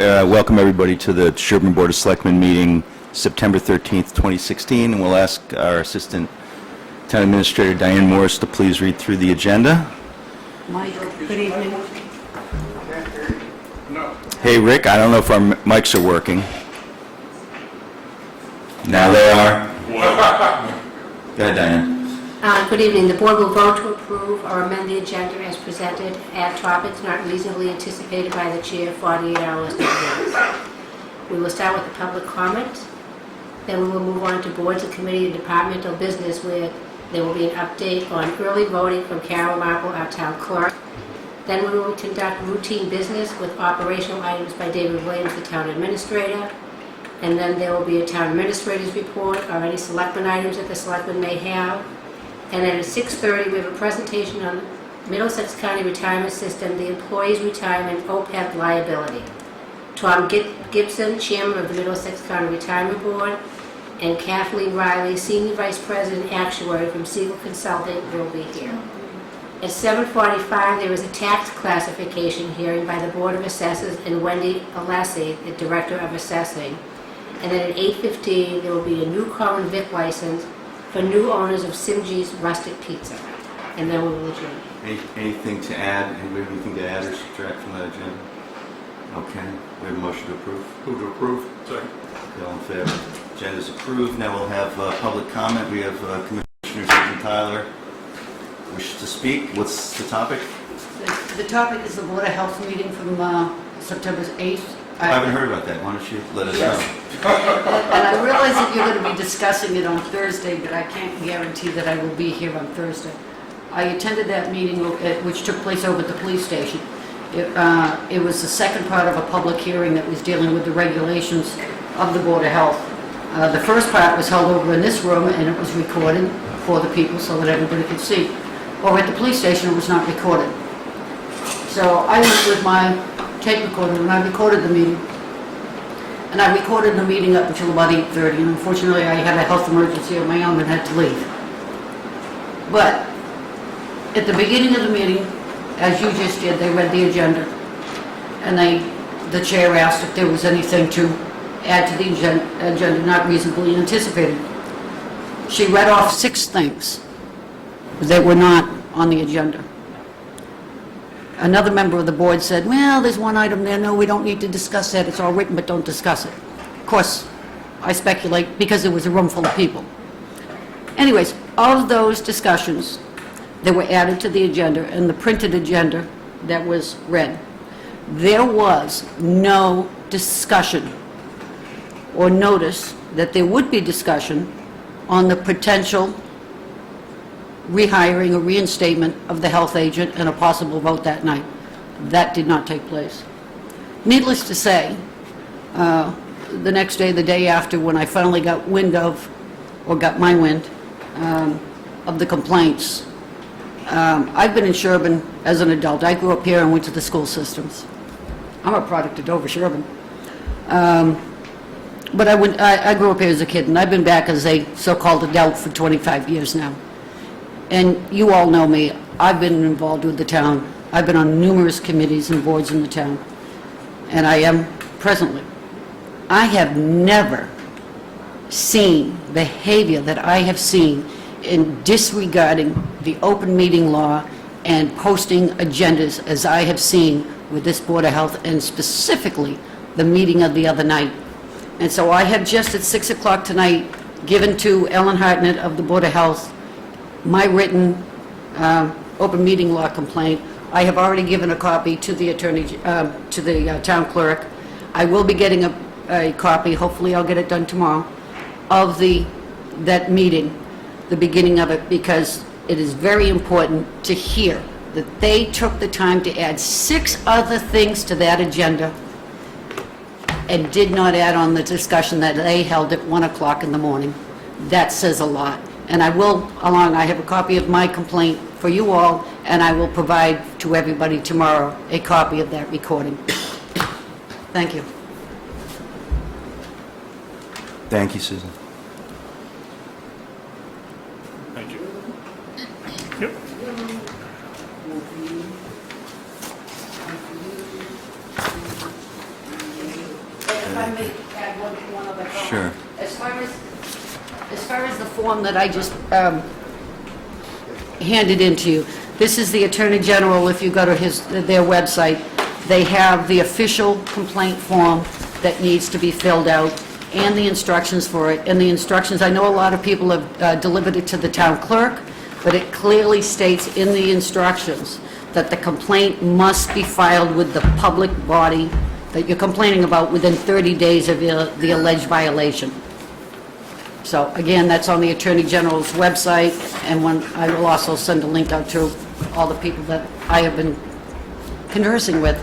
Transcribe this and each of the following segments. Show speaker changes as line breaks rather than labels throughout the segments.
welcome everybody to the Sherborn Board of Selectmen meeting September 13th, 2016, and we'll ask our Assistant Town Administrator Diane Morris to please read through the agenda.
Mike, good evening.
Hey Rick, I don't know if our mics are working. Now they are. Go ahead, Diane.
Good evening. The board will vote to approve or amend the agenda as presented at topics not reasonably anticipated by the chair 48 hours in advance. We will start with the public comment. Then we will move on to boards and committee and departmental business where there will be an update on early voting from Carol Marple, our town clerk. Then we will conduct routine business with operational items by David Williams, the town administrator. And then there will be a town administrator's report or any selectmen items that the selectmen may have. And then at 6:30, we have a presentation on Middlesex County Retirement System, the Employees Retirement OPEB liability. Tom Gibson, Chairman of the Middlesex County Retirement Board, and Kathleen Riley, Senior Vice President Actuary from Siegel Consulting, will be here. At 7:45, there is a tax classification hearing by the Board of Assessors and Wendy Alessi, the Director of Assessing. And then at 8:15, there will be a new common vic license for new owners of Simji's Rustic Pizza. And then we will adjourn.
Anything to add? Anybody have anything to add or subtract from that agenda? Okay, we have a motion to approve.
Move to approve. Second.
All in favor? Agenda's approved. Now we'll have public comment. We have Commissioner Susan Tyler wishes to speak. What's the topic?
The topic is the Board of Health meeting from September 8th.
I haven't heard about that. Why don't you let us know?
And I realize that you're going to be discussing it on Thursday, but I can't guarantee that I will be here on Thursday. I attended that meeting, which took place over at the police station. It was the second part of a public hearing that was dealing with the regulations of the Board of Health. The first part was held over in this room, and it was recorded for the people so that everybody could see. Over at the police station, it was not recorded. So I went with my tape recorder and I recorded the meeting. And I recorded the meeting up until about 8:30, and unfortunately I had a health emergency of my own and had to leave. But at the beginning of the meeting, as you just did, they read the agenda. And the chair asked if there was anything to add to the agenda not reasonably anticipated. She read off 6 things that were not on the agenda. Another member of the board said, well, there's one item there, no, we don't need to discuss that, it's all written, but don't discuss it. Of course, I speculate because it was a room full of people. Anyways, of those discussions that were added to the agenda and the printed agenda that was read, there was no discussion or notice that there would be discussion on the potential rehiring or reinstatement of the health agent and a possible vote that night. That did not take place. Needless to say, the next day, the day after, when I finally got wind of, or got my wind, of the complaints, I've been in Sherborn as an adult. I grew up here and went to the school systems. I'm a product of Dover Sherborn. But I grew up here as a kid, and I've been back as a so-called adult for 25 years now. And you all know me. I've been involved with the town. I've been on numerous committees and boards in the town, and I am presently. I have never seen behavior that I have seen in disregarding the open meeting law and posting agendas as I have seen with this Board of Health, and specifically the meeting of the other night. And so I have just at 6 o'clock tonight given to Ellen Hartnett of the Board of Health my written open meeting law complaint. I have already given a copy to the attorney, to the town clerk. I will be getting a copy, hopefully I'll get it done tomorrow, of that meeting, the beginning of it, because it is very important to hear that they took the time to add 6 other things to that agenda and did not add on the discussion that they held at 1 o'clock in the morning. That says a lot. And I have a copy of my complaint for you all, and I will provide to everybody tomorrow a copy of that recording. Thank you.
Thank you, Susan.
Thank you. Yep.
may add one other comment.
Sure.
As far as the form that I just handed in to you, this is the Attorney General. If you go to their website, they have the official complaint form that needs to be filled out and the instructions for it. And the instructions, I know a lot of people have delivered it to the town clerk, but it clearly states in the instructions that the complaint must be filed with the public body that you're complaining about within 30 days of the alleged violation. So again, that's on the Attorney General's website, and I will also send a link out to all the people that I have been conversing with.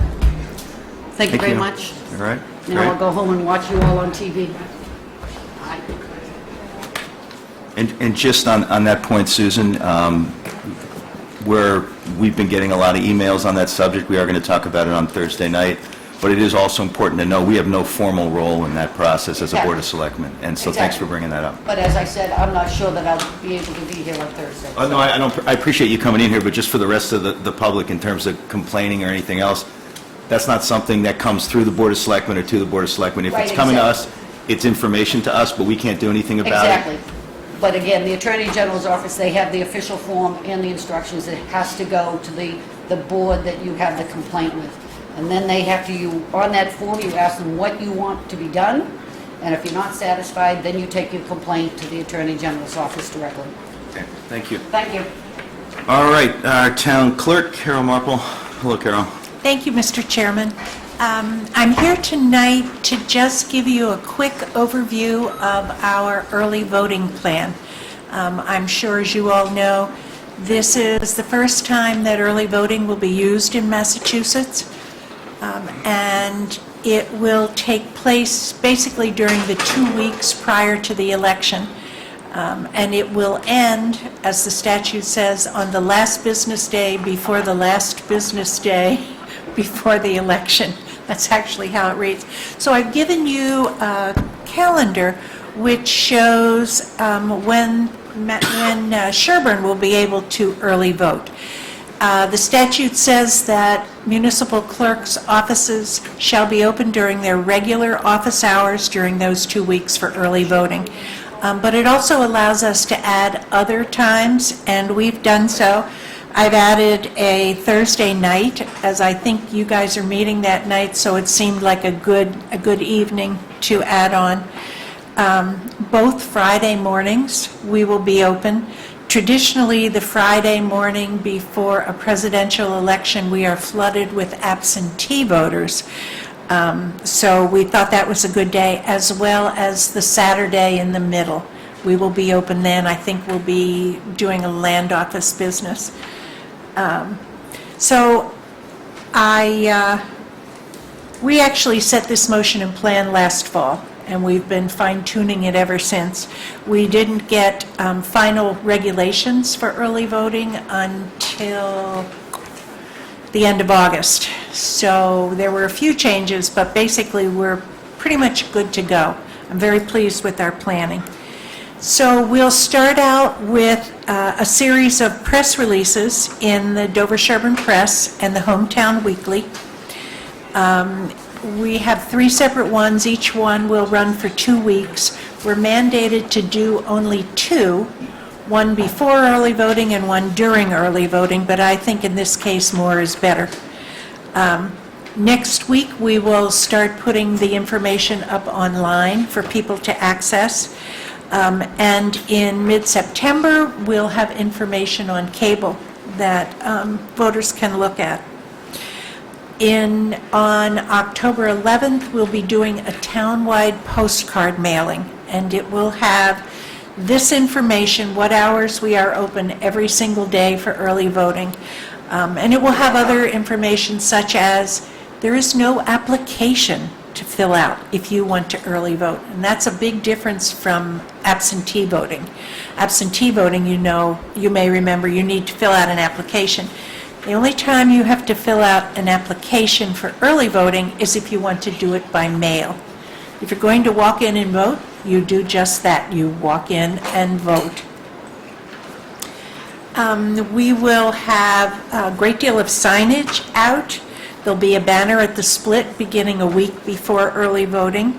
Thank you very much.
All right.
Now I'll
Great.
go home and watch you all on TV.
And just on that point, Susan, we've been getting a lot of emails on that subject. We are going to talk about it on Thursday night. But it is also important to know we have no formal role in that process as a Board of Selectmen. And so thanks for
Exactly.
bringing that up.
But as I said, I'm not sure that I'll be able to be here on Thursday.
Oh, no, I appreciate you coming in here, but just for the rest of the public, in terms of complaining or anything else, that's not something that comes through the Board of Selectmen or to the Board of Selectmen. If
Right,
it's coming to
exactly.
us, it's information to us, but we can't do anything about it.
Exactly. But again, the Attorney General's office, they have the official form and the instructions. It has to go to the board that you have the complaint with. And then they have to, on that form, you ask them what you want to be done, and if you're not satisfied, then you take your complaint to the Attorney General's office directly.
Okay, thank you.
Thank you.
All right, our town clerk, Carol Marple. Hello, Carol.
Thank you, Mr. Chairman. I'm here tonight to just give you a quick overview of our early voting plan. I'm sure, as you all know, this is the first time that early voting will be used in Massachusetts, and it will take place basically during the 2 weeks prior to the election. And it will end, as the statute says, on the last business day before the last business day before the election. That's actually how it reads. So I've given you a calendar which shows when Sherborn will be able to early vote. The statute says that municipal clerks' offices shall be open during their regular office hours during those 2 weeks for early voting. But it also allows us to add other times, and we've done so. I've added a Thursday night, as I think you guys are meeting that night, so it seemed like a good evening to add on. Both Friday mornings, we will be open. Traditionally, the Friday morning before a presidential election, we are flooded with absentee voters. So we thought that was a good day, as well as the Saturday in the middle. We will be open then. I think we'll be doing a land office business. We actually set this motion and plan last fall, and we've been fine-tuning it ever since. We didn't get final regulations for early voting until the end of August. So there were a few changes, but basically we're pretty much good to go. I'm very pleased with our planning. So we'll start out with a series of press releases in the Dover-Sherborn Press and the Hometown Weekly. We have 3 separate ones. Each one will run for 2 weeks. We're mandated to do only 2, one before early voting and one during early voting, but I think in this case more is better. Next week, we will start putting the information up online for people to access. And in mid-September, we'll have information on cable that voters can look at. On October 11th, we'll be doing a town-wide postcard mailing, and it will have this information, what hours we are open every single day for early voting. And it will have other information such as there is no application to fill out if you want to early vote. And that's a big difference from absentee voting. Absentee voting, you may remember, you need to fill out an application. The only time you have to fill out an application for early voting is if you want to do it by mail. If you're going to walk in and vote, you do just that. You walk in and vote. We will have a great deal of signage out. There'll be a banner at the split beginning a week before early voting.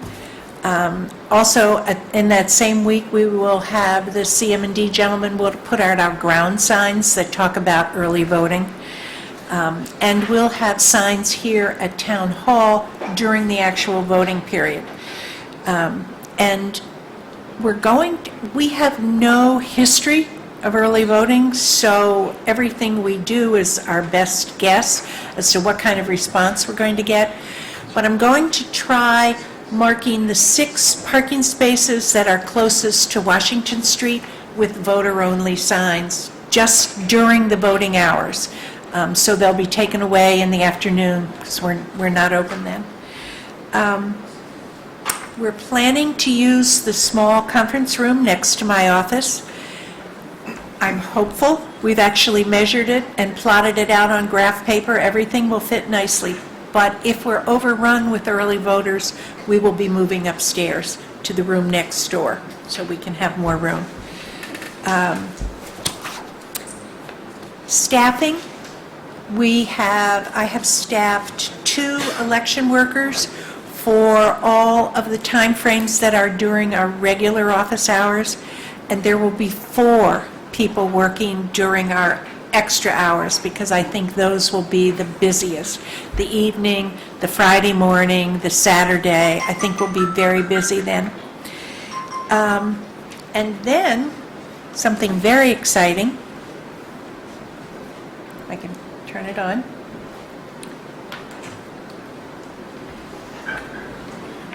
Also, in that same week, we will have the CM&D gentlemen will put out our ground signs that talk about early voting. And we'll have signs here at Town Hall during the actual voting period. And we have no history of early voting, so everything we do is our best guess as to what kind of response we're going to get. But I'm going to try marking the 6 parking spaces that are closest to Washington Street with voter-only signs just during the voting hours. So they'll be taken away in the afternoon because we're not open then. We're planning to use the small conference room next to my office. I'm hopeful. We've actually measured it and plotted it out on graph paper. Everything will fit nicely. But if we're overrun with early voters, we will be moving upstairs to the room next door so we can have more room. Staffing. I have staffed 2 election workers for all of the time frames that are during our regular office hours, and there will be 4 people working during our extra hours because I think those will be the busiest. The evening, the Friday morning, the Saturday, I think we'll be very busy then. And then, something very exciting, I can turn it on.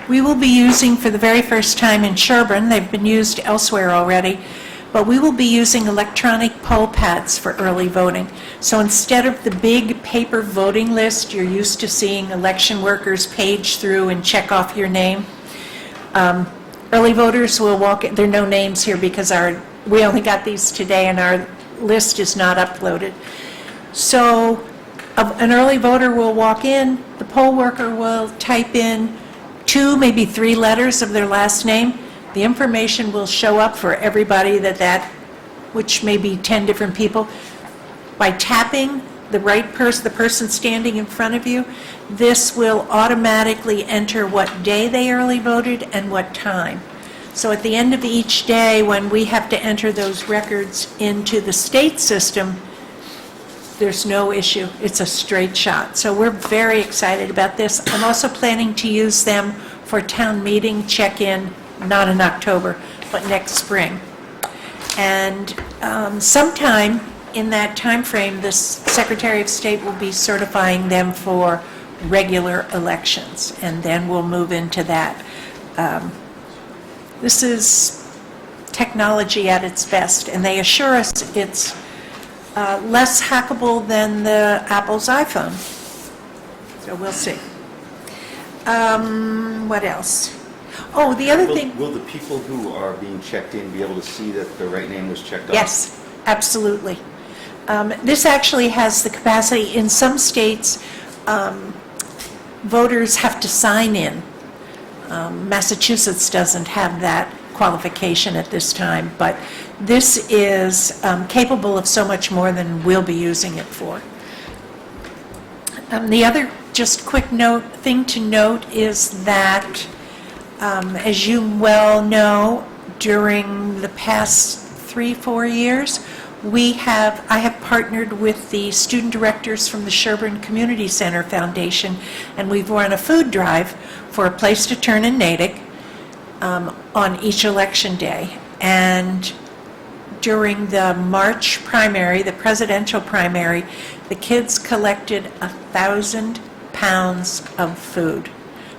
We will be using for the very first time in Sherborn, they've been used elsewhere already, but we will be using electronic poll pads for early voting. So instead of the big paper voting list you're used to seeing election workers page through and check off your name, early voters will walk in. There are no names here because we only got these today and our list is not uploaded. So an early voter will walk in, the poll worker will type in 2, maybe 3 letters of their last name. The information will show up for everybody which may be 10 different people. By tapping the person standing in front of you, this will automatically enter what day they early voted and what time. So at the end of each day, when we have to enter those records into the state system, there's no issue. It's a straight shot. So we're very excited about this. I'm also planning to use them for town meeting check-in, not in October, but next spring. And sometime in that time frame, the Secretary of State will be certifying them for regular elections, and then we'll move into that. This is technology at its best, and they assure us it's less hackable than the Apple's iPhone. So we'll see. What else? Oh, the other thing...
Will the people who are being checked in be able to see that the right name was checked off?
Yes, absolutely. This actually has the capacity, in some states, voters have to sign in. Massachusetts doesn't have that qualification at this time, but this is capable of so much more than we'll be using it for. The other just quick thing to note is that, as you well know, during the past 3-4 years, I have partnered with the student directors from the Sherborn Community Center Foundation, and we've run a food drive for a place to turn in Natick on each election day. And during the March primary, the presidential primary, the kids collected 1,000 pounds of food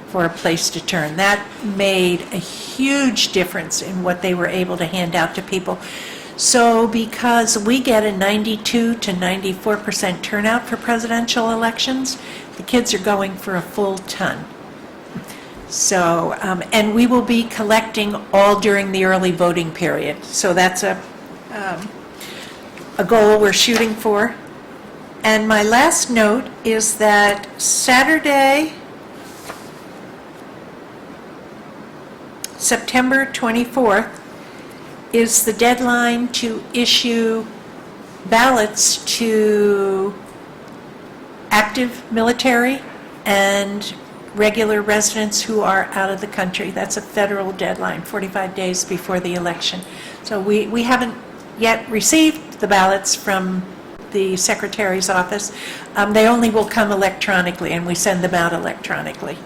for a place to turn. That made a huge difference in what they were able to hand out to people. So because we get a 92 to 94% turnout for presidential elections, the kids are going for a full ton. So, and we will be collecting all during the early voting period. So that's a goal we're shooting for. And my last note is that Saturday, September 24th, is the deadline to issue ballots to active military and regular residents who are out of the country. That's a federal deadline, 45 days before the election. So we haven't yet received the ballots from the Secretary's office. They only will come electronically, and we send them out electronically.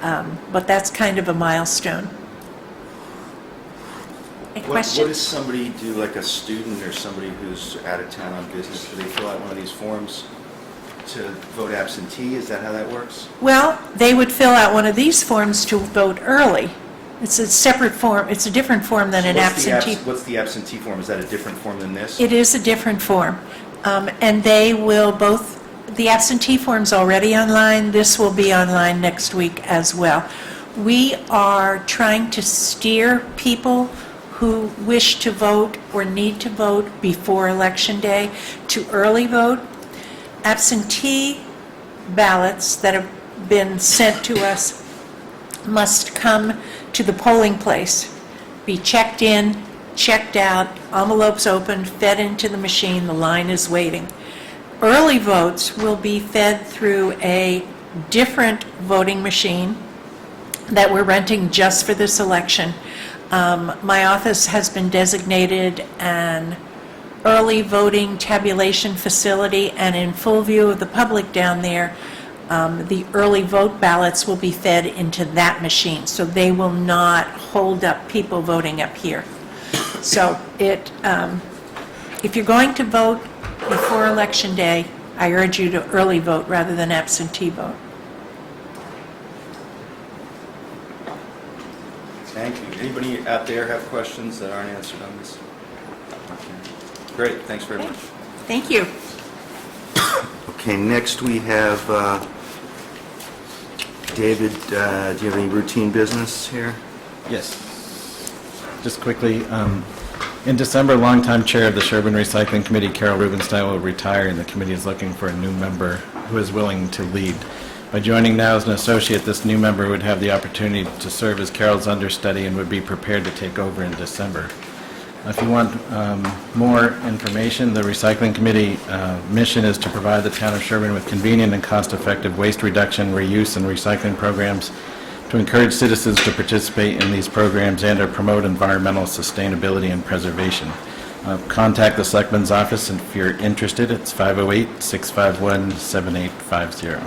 But that's kind of a milestone. Any
What
questions?
does somebody do, like a student or somebody who's out of town on business? Do they fill out one of these forms to vote absentee? Is that how that works?
Well, they would fill out one of these forms to vote early. It's a separate form, it's a different form than an absentee.
What's the absentee form? Is that a different form than this?
It is a different form. And they will both, the absentee form's already online, this will be online next week as well. We are trying to steer people who wish to vote or need to vote before Election Day to early vote. Absentee ballots that have been sent to us must come to the polling place, be checked in, checked out, envelopes opened, fed into the machine, the line is waiting. Early votes will be fed through a different voting machine that we're renting just for this election. My office has been designated an early voting tabulation facility, and in full view of the public down there, the early vote ballots will be fed into that machine, so they will not hold up people voting up here. So if you're going to vote before Election Day, I urge you to early vote rather than absentee vote.
Thank you. Anybody out there have questions that aren't answered on this? Okay. Great, thanks very much.
Thank you.
Okay, next we have David. Do you have any routine business here?
Yes. Just quickly, in December, longtime chair of the Sherborn Recycling Committee, Carol Rubenstein, will retire, and the committee is looking for a new member who is willing to lead. By joining now as an associate, this new member would have the opportunity to serve as Carol's understudy and would be prepared to take over in December. If you want more information, the Recycling Committee mission is to provide the town of Sherborn with convenient and cost-effective waste reduction, reuse, and recycling programs, to encourage citizens to participate in these programs and to promote environmental sustainability and preservation. Contact the Selectman's office if you're interested. It's 508-651-7850.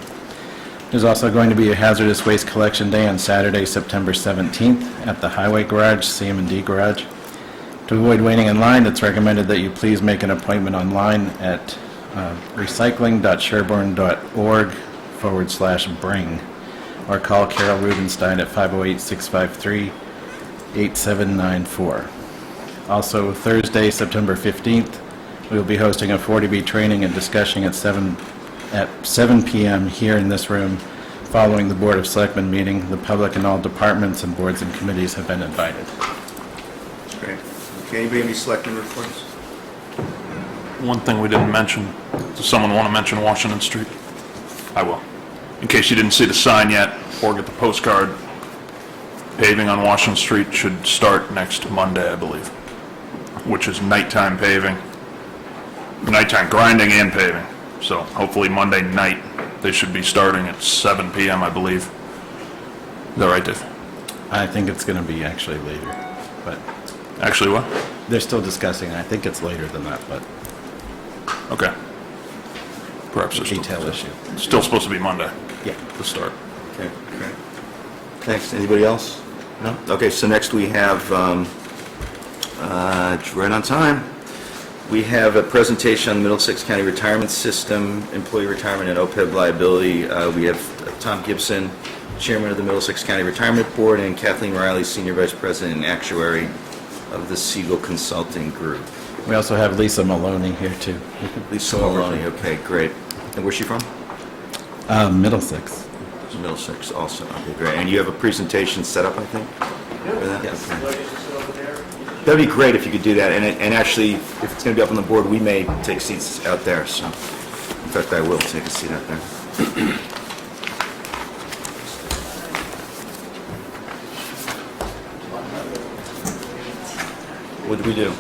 There's also going to be a hazardous waste collection day on Saturday, September 17th at the Highway Garage, CM&D Garage. To avoid waiting in line, it's recommended that you please make an appointment online at recycling.sherborn.org/bring or call Carol Rubenstein at 508-653-8794. Also, Thursday, September 15th, we will be hosting a 40B training and discussion at 7 p.m. here in this room. Following the Board of Selectmen meeting, the public and all departments and boards and committees have been invited.
Great. Okay, anybody have any selecting reports?
One thing we didn't mention, does someone want to mention Washington Street? I will. In case you didn't see the sign yet or get the postcard, paving on Washington Street should start next Monday, I believe, which is nighttime paving, nighttime grinding and paving. So hopefully Monday night, they should be starting at 7 p.m., I believe. Is that right, Dave?
I think it's going to be actually later, but
Actually, what?
they're still discussing. I think it's later than that, but
Okay. Perhaps there's
detail issue.
still supposed to be Monday,
Yeah.
the start.
Okay, great. Thanks. Anybody else? No? Okay, so next we have, right on time, we have a presentation on the Middlesex County Retirement System, employee retirement and OPEB liability. We have Tom Gibson, Chairman of the Middlesex County Retirement Board, and Kathleen Riley, Senior Vice President and Actuary of the Siegel Consulting Group.
We also have Lisa Maloney here, too.
Lisa Maloney, okay, great. And where's she from?
Middlesex.
Middlesex also, okay, great. And you have a presentation set up, I think? For that?
Yes.
Okay. That'd be great if you could do that, and actually, if it's going to be up on the board, we may take seats out there, so, in fact, I will take a seat out there. What did we do?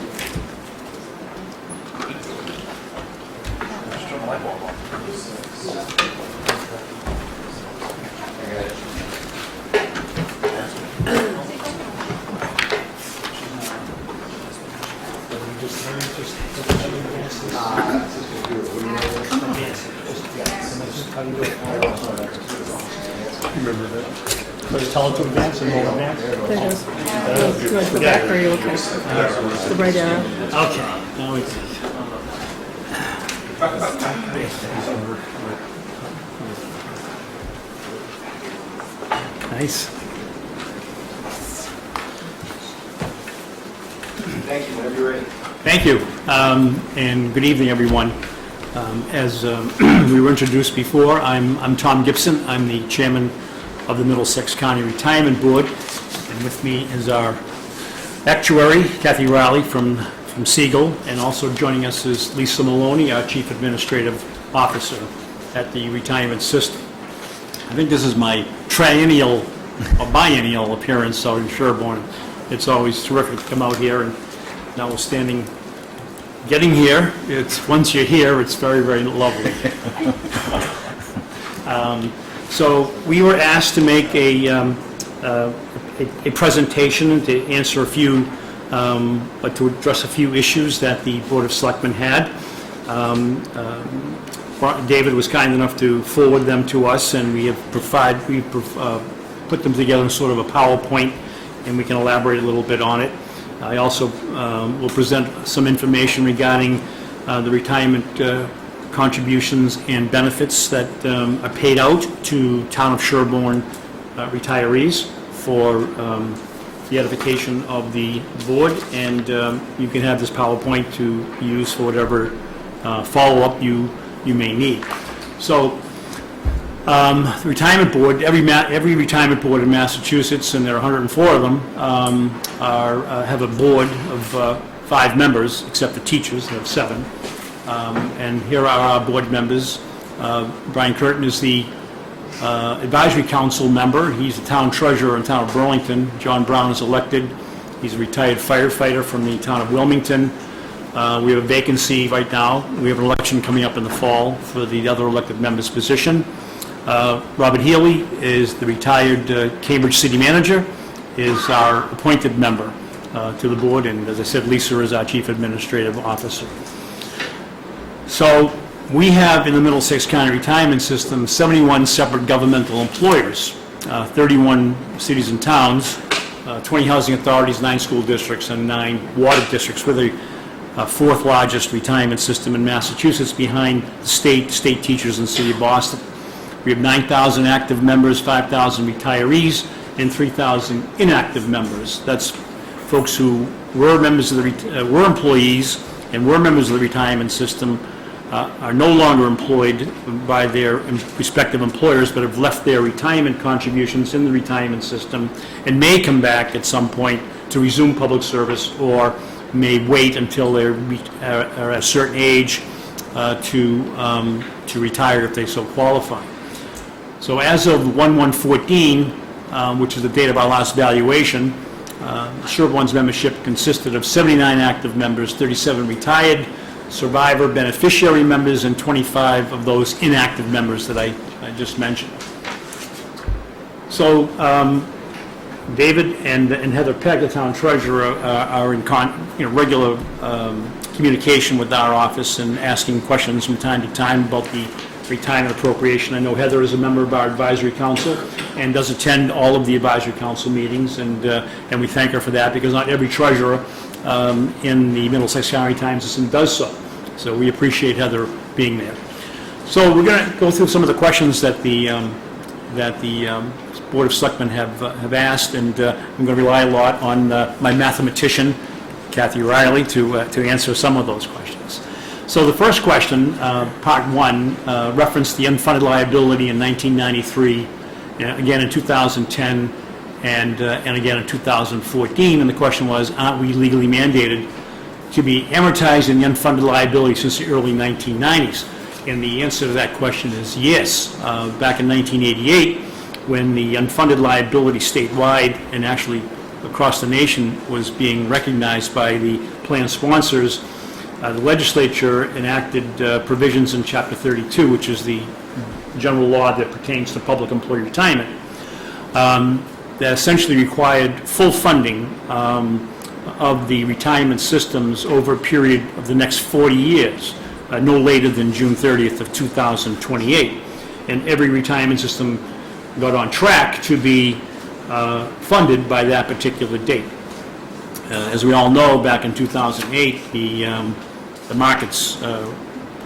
Let's tell it to advance and hold advance.
There it is. You want to go back or are you okay? The right arrow.
Okay, now we see. Nice.
Thank you, whenever you're ready.
Thank you, and good evening, everyone. As we were introduced before, I'm Tom Gibson. I'm the chairman of the Middlesex County Retirement Board, and with me is our actuary, Kathy Riley from Siegel, and also joining us is Lisa Maloney, our chief administrative officer at the retirement system. I think this is my triennial or biennial appearance out in Sherborn. It's always terrific to come out here, and notwithstanding getting here, it's once you're here, it's very, very lovely. So we were asked to make a presentation and to answer a few, but to address a few issues that the Board of Selectmen had. David was kind enough to forward them to us, and we have put them together in sort of a PowerPoint, and we can elaborate a little bit on it. I also will present some information regarding the retirement contributions and benefits that are paid out to Town of Sherborn retirees for the edification of the board, and you can have this PowerPoint to use for whatever follow-up you may need. So the retirement board, every retirement board in Massachusetts, and there are 104 of them, have a board of 5 members, except for teachers, they have 7. And here are our board members. Brian Curtin is the advisory council member. He's the town treasurer in the town of Burlington. John Brown is elected. He's a retired firefighter from the town of Wilmington. We have a vacancy right now. We have an election coming up in the fall for the other elected member's position. Robert Healy is the retired Cambridge city manager, is our appointed member to the board, and as I said, Lisa is our chief administrative officer. So we have in the Middlesex County Retirement System 71 separate governmental employers, 31 cities and towns, 20 housing authorities, 9 school districts, and 9 water districts. We're the 4th largest retirement system in Massachusetts, behind the state teachers in the city of Boston. We have 9,000 active members, 5,000 retirees, and 3,000 inactive members. That's folks who were members of were employees and were members of the retirement system, are no longer employed by their respective employers, but have left their retirement contributions in the retirement system and may come back at some point to resume public service, or may wait until they're at a certain age to retire if they so qualify. So as of 1/1/14, which is the date of our last valuation, Sherborne's membership consisted of 79 active members, 37 retired, survivor beneficiary members, and 25 of those inactive members that I just mentioned. So David and Heather Pegg, the town treasurer, are in regular communication with our office and asking questions from time to time about the retirement appropriation. I know Heather is a member of our advisory council and does attend all of the advisory council meetings, and we thank her for that, because not every treasurer in the Middlesex County Retirement System does so. So we appreciate Heather being there. So we're going to go through some of the questions that the Board of Selectmen have asked, and I'm going to rely a lot on my mathematician, Kathy Riley, to answer some of those questions. So the first question, part 1, referenced the unfunded liability in 1993, again in 2010, and again in 2014, and the question was, aren't we legally mandated to be amortizing the unfunded liability since the early 1990s? And the answer to that question is yes. Back in 1988, when the unfunded liability statewide and actually across the nation was being recognized by the plan sponsors, the legislature enacted provisions in Chapter 32, which is the general law that pertains to public employee retirement, that essentially required full funding of the retirement systems over a period of the next 40 years, no later than June 30th of 2028. And every retirement system got on track to be funded by that particular date. As we all know, back in 2008, the markets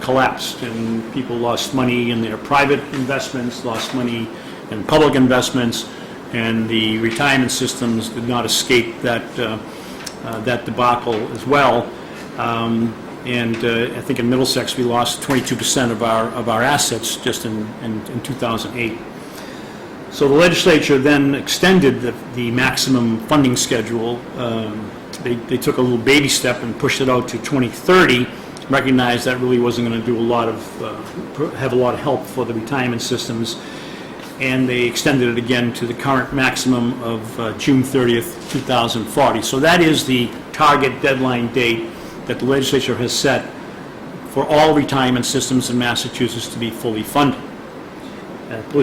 collapsed and people lost money in their private investments, lost money in public investments, and the retirement systems did not escape that debacle as well. I think in Middlesex we lost 22% of our assets just in 2008. So the legislature then extended the maximum funding schedule. They took a little baby step and pushed it out to 2030. Recognized that really wasn't going to do have a lot of help for the retirement systems, and they extended it again to the current maximum of June 30th, 2040. So that is the target deadline date that the legislature has set for all retirement systems in Massachusetts to be fully funded.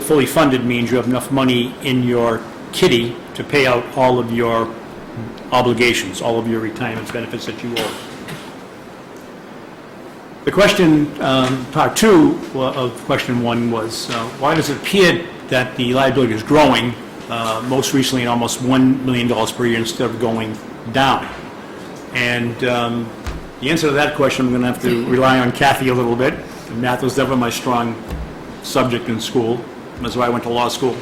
Fully funded means you have enough money in your kitty to pay out all of your obligations, all of your retirement benefits that you owe. The question, part two of question one was, why does it appear that the liability is growing, most recently at almost $1 million per year instead of going down? And the answer to that question, I'm going to have to rely on Kathy a little bit. Math was never my strong subject in school. That's why I went to law school.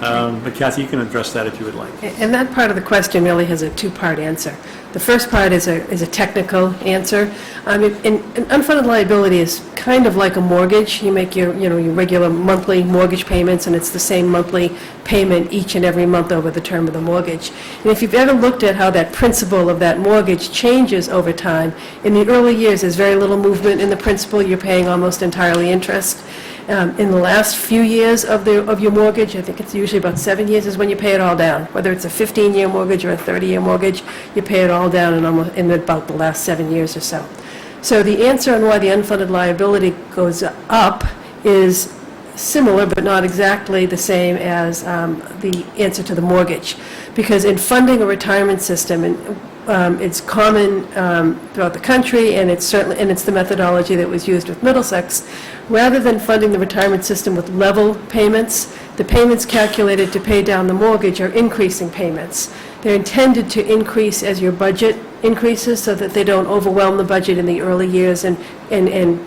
But Kathy, you can address that if you would like.
And that part of the question really has a two-part answer. The first part is a technical answer. An unfunded liability is kind of like a mortgage. You make your regular monthly mortgage payments, and it's the same monthly payment each and every month over the term of the mortgage. And if you've ever looked at how that principal of that mortgage changes over time, in the early years, there's very little movement in the principal. You're paying almost entirely interest. In the last few years of your mortgage, I think it's usually about 7 years, is when you pay it all down. Whether it's a 15-year mortgage or a 30-year mortgage, you pay it all down in about the last 7 years or so. So the answer on why the unfunded liability goes up is similar, but not exactly the same as the answer to the mortgage. Because in funding a retirement system, it's common throughout the country, and it's the methodology that was used with Middlesex. Rather than funding the retirement system with level payments, the payments calculated to pay down the mortgage are increasing payments. They're intended to increase as your budget increases so that they don't overwhelm the budget in the early years and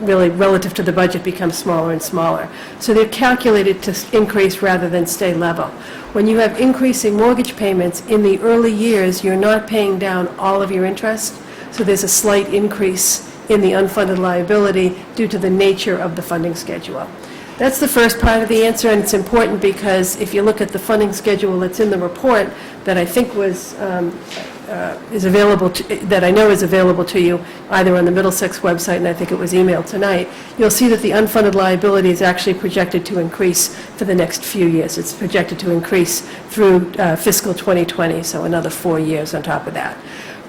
really relative to the budget become smaller and smaller. So they're calculated to increase rather than stay level. When you have increasing mortgage payments in the early years, you're not paying down all of your interest, so there's a slight increase in the unfunded liability due to the nature of the funding schedule. That's the first part of the answer, and it's important because if you look at the funding schedule that's in the report that I think is available that I know is available to you either on the Middlesex website, and I think it was emailed tonight, you'll see that the unfunded liability is actually projected to increase for the next few years. It's projected to increase through fiscal 2020, so another 4 years on top of that.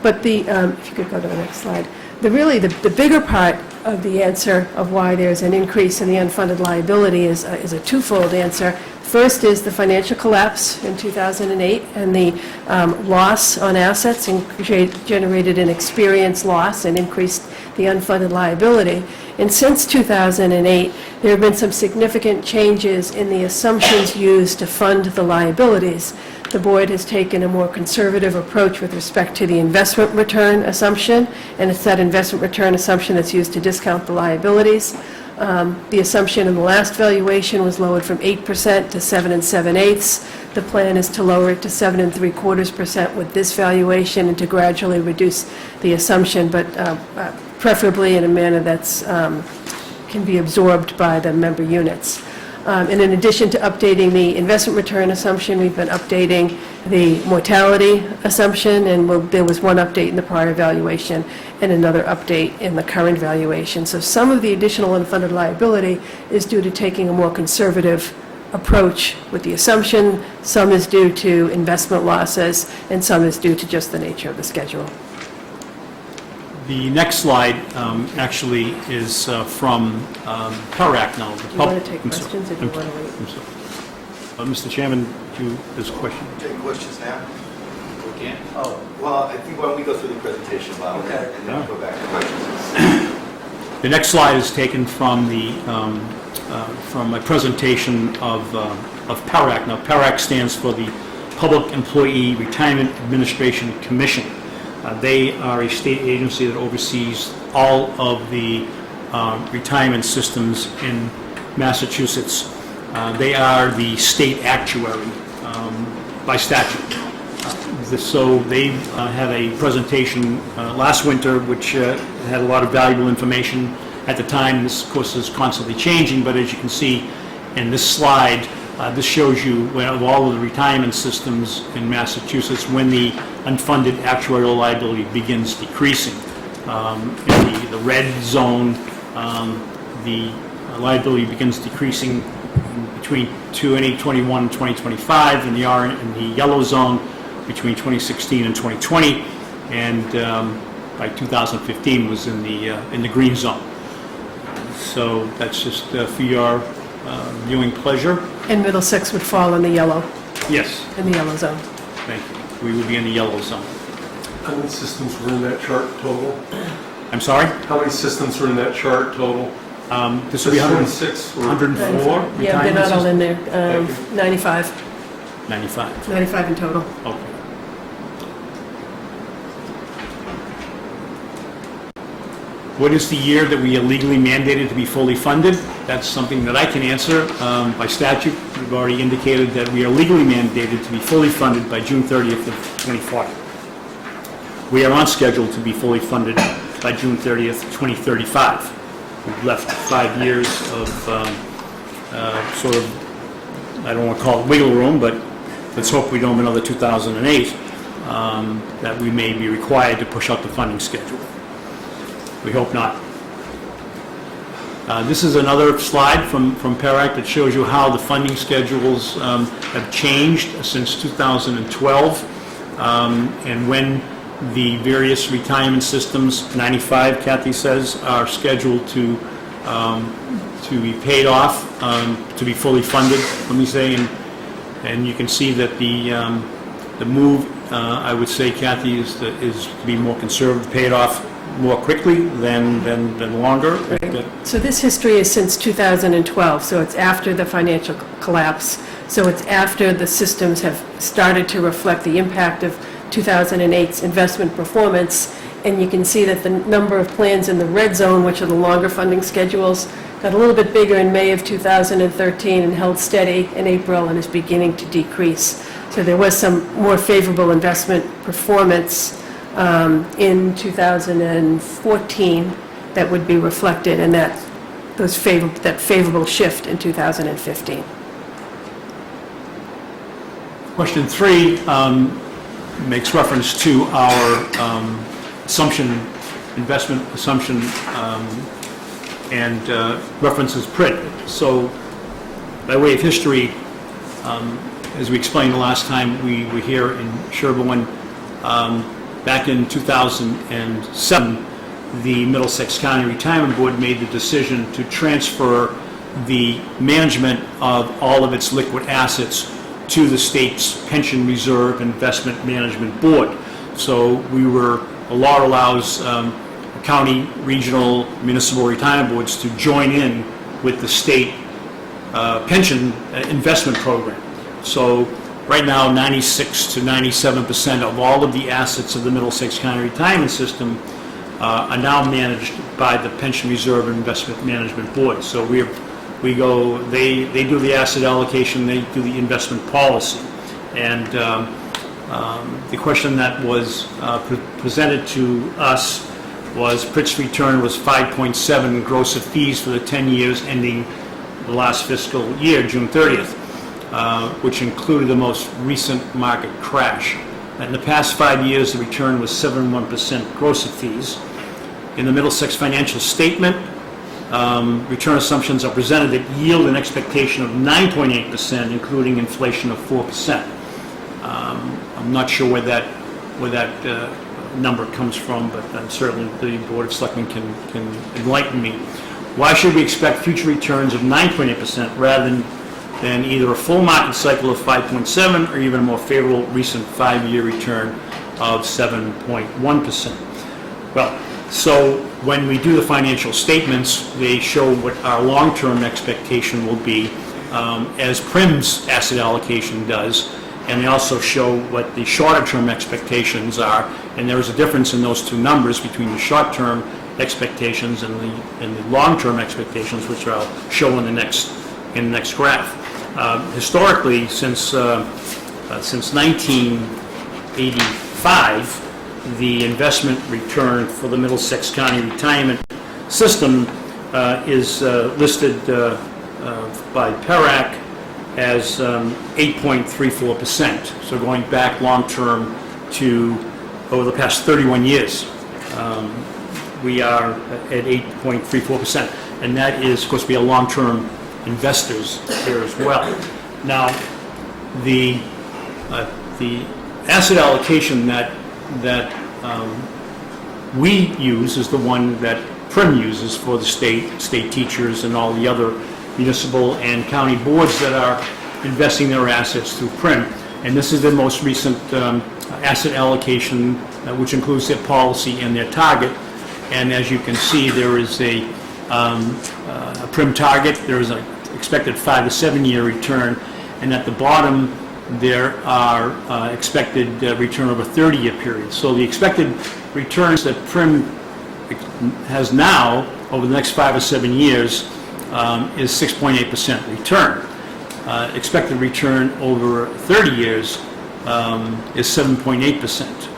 But if you could go to the next slide. The bigger part of the answer of why there's an increase in the unfunded liability is a twofold answer. First is the financial collapse in 2008 and the loss on assets generated an experience loss and increased the unfunded liability. And since 2008, there have been some significant changes in the assumptions used to fund the liabilities. The board has taken a more conservative approach with respect to the investment return assumption, and it's that investment return assumption that's used to discount the liabilities. The assumption in the last valuation was lowered from 8% to 7 7/8. The plan is to lower it to 7 3/4% with this valuation and to gradually reduce the assumption, but preferably in a manner that's can be absorbed by the member units. And in addition to updating the investment return assumption, we've been updating the mortality assumption, and there was one update in the prior valuation and another update in the current valuation. So some of the additional unfunded liability is due to taking a more conservative approach with the assumption, some is due to investment losses, and some is due to just the nature of the schedule.
The next slide actually is from PERAC now.
Do you want to take questions, or do you want to wait?
Mr. Chairman, there's a question.
Take questions now? We can? Oh, well, I think why don't we go through the presentation, Bob, and then go back to questions.
The next slide is taken from from a presentation of PERAC. Now, PERAC stands for the Public Employee Retirement Administration Commission. They are a state agency that oversees all of the retirement systems in Massachusetts. They are the state actuary by statute. So they had a presentation last winter which had a lot of valuable information. At the time, this, of course, is constantly changing, but as you can see in this slide, this shows you of all of the retirement systems in Massachusetts when the unfunded actuarial liability begins decreasing. In the red zone, the liability begins decreasing between 2021 and 2025, in the yellow zone between 2016 and 2020, and by 2015 was in the green zone. So that's just for your viewing pleasure.
And Middlesex would fall in the yellow,
Yes,
in the yellow zone.
thank you. We would be in the yellow zone.
How many systems were in that chart total?
I'm sorry?
How many systems were in that chart total?
This will be
106 or
104
Yeah, they're not all in there.
Thank you.
95.
95.
95 in total.
Okay. What is the year that we are legally mandated to be fully funded? That's something that I can answer. By statute, we've already indicated that we are legally mandated to be fully funded by June 30th of 2040. We are on schedule to be fully funded by June 30th, 2035. We've left 5 years of sort of, I don't want to call it wiggle room, but let's hope we don't have another 2008, that we may be required to push out the funding schedule. We hope not. This is another slide from PERAC that shows you how the funding schedules have changed since 2012, and when the various retirement systems, 95, Kathy says, are scheduled to be paid off, to be fully funded, let me say, and you can see that the move, I would say, Kathy, is to be more conservative, pay it off more quickly than longer.
So this history is since 2012, so it's after the financial collapse. So it's after the systems have started to reflect the impact of 2008's investment performance. And you can see that the number of plans in the red zone, which are the longer funding schedules, got a little bit bigger in May of 2013 and held steady in April and is beginning to decrease. So there was some more favorable investment performance in 2014 that would be reflected in that favorable shift in 2015.
Question 3 makes reference to our investment assumption, and references PRIT. So by way of history, as we explained the last time we were here in Sherborn, back in 2007, the Middlesex County Retirement Board made the decision to transfer the management of all of its liquid assets to the state's Pension Reserve Investment Management Board. So the law allows county, regional, municipal retirement boards to join in with the state pension investment program. So right now, 96 to 97% of all of the assets of the Middlesex County Retirement System are now managed by the Pension Reserve Investment Management Board. So they do the asset allocation, they do the investment policy. And the question that was presented to us was PRIT's return was 5.7 gross of fees for the 10 years ending the last fiscal year, June 30th. Which included the most recent market crash. In the past 5 years, the return was 7.1% gross of fees. In the Middlesex financial statement, return assumptions are presented that yield an expectation of 9.8%, including inflation of 4%. I'm not sure where that number comes from, but certainly the Board of Selectmen can enlighten me. Why should we expect future returns of 9.8% rather than either a full market cycle of 5.7 or even a more favorable recent 5-year return of 7.1%? Well, so when we do the financial statements, they show what our long-term expectation will be, as Prim's asset allocation does, and they also show what the shorter-term expectations are, and there is a difference in those two numbers between the short-term expectations and the long-term expectations, which I'll show in the next graph. Historically, since 1985, the investment return for the Middlesex County retirement system is listed by PERAC as 8.34%. So going back long-term to over the past 31 years, we are at 8.34%. And that is, of course, we are long-term investors here as well. Now, the asset allocation that we use is the one that Prim uses for the state teachers and all the other municipal and county boards that are investing their assets through Prim. And this is the most recent asset allocation, which includes their policy and their target. And as you can see, there is a Prim target. There is an expected 5 to 7 year return, and at the bottom there are expected return over 30-year periods. So the expected returns that Prim has now over the next 5 or 7 years is 6.8% return. Expected return over 30 years is 7.8%.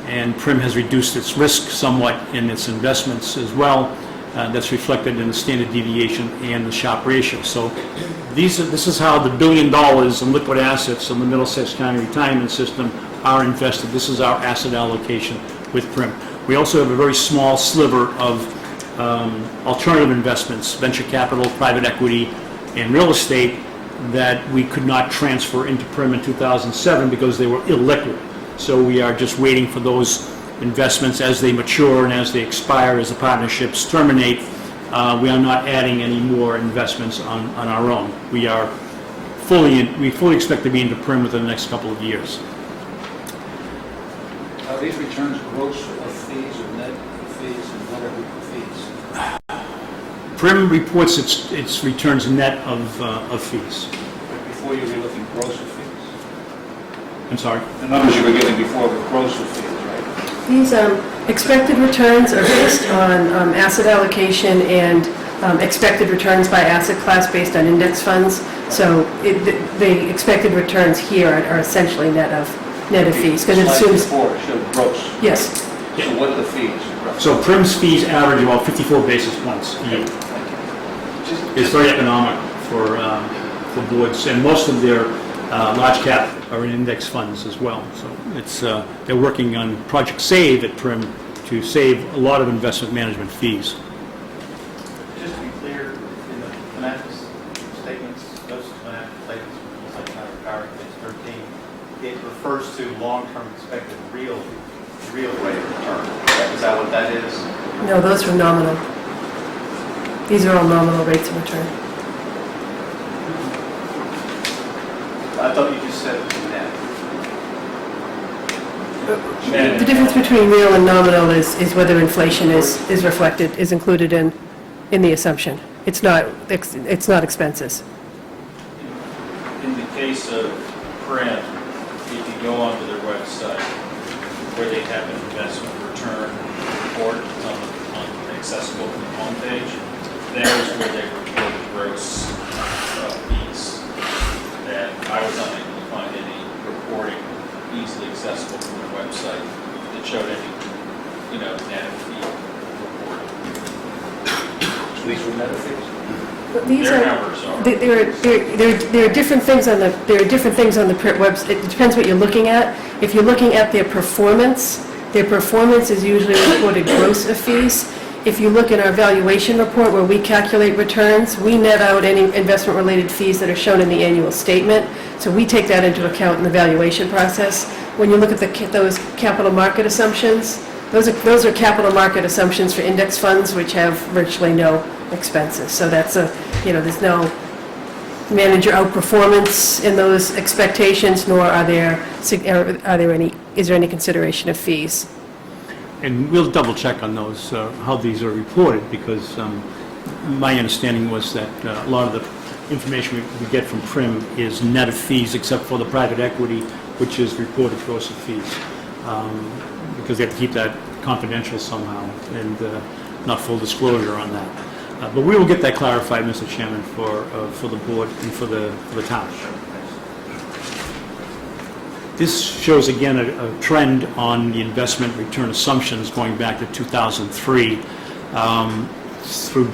And Prim has reduced its risk somewhat in its investments as well. That's reflected in the standard deviation and the Sharpe ratio. So this is how the $1 billion in liquid assets in the Middlesex County retirement system are invested. This is our asset allocation with Prim. We also have a very small sliver of alternative investments, venture capital, private equity, and real estate that we could not transfer into Prim in 2007 because they were illiquid. So we are just waiting for those investments as they mature and as they expire, as the partnerships terminate. We are not adding any more investments on our own. We fully expect to be into Prim within the next couple of years.
Are these returns gross of fees or net of fees, and what are the fees?
Prim reports its returns net of fees.
But before you were looking gross of fees.
I'm sorry?
The numbers you were giving before were gross of fees, right?
These expected returns are based on asset allocation and expected returns by asset class based on index funds. So the expected returns here are essentially net of fees, because it
Slide
assumes...
before showed gross.
Yes.
So what are the fees?
So Prim's fees average about 54 basis points a year. It's very economic for boards, and most of their large cap are in index funds as well. So it's they're working on Project Save at Prim to save a lot of investment management fees.
Just to be clear, in the financial statements, those financial statements, like power page 13, it refers to long-term expected real rate of return. Is that what that is?
No, those are nominal. These are all nominal rates of return.
I thought you just said it was net.
The difference between real and nominal is whether inflation is reflected, is included in the assumption. It's not expenses.
In the case of Prim, if you go onto their website, where they have an investment return report on accessible from the homepage, there's where they report the gross fees. And I was unable to find any reporting easily accessible from their website that showed any, net fee reporting.
These were net fees?
These
Their
are,
numbers are.
there are different things on the PRIT website. It depends what you're looking at. If you're looking at their performance is usually reported gross of fees. if you look at our valuation report where we calculate returns, we net out any investment-related fees that are shown in the annual statement. So we take that into account in the valuation process. When you look at those capital market assumptions, those are capital market assumptions for index funds, which have virtually no expenses. So that's there's no manager outperformance in those expectations, nor is there any consideration of fees.
And we'll double check on those, how these are reported, because my understanding was that a lot of the information we get from Prim is net of fees, except for the private equity, which is reported gross of fees, because they have to keep that confidential somehow, and not full disclosure on that. But we will get that clarified, Mr. Chairman, for the board and for the town. This shows again a trend on the investment return assumptions going back to 2003 through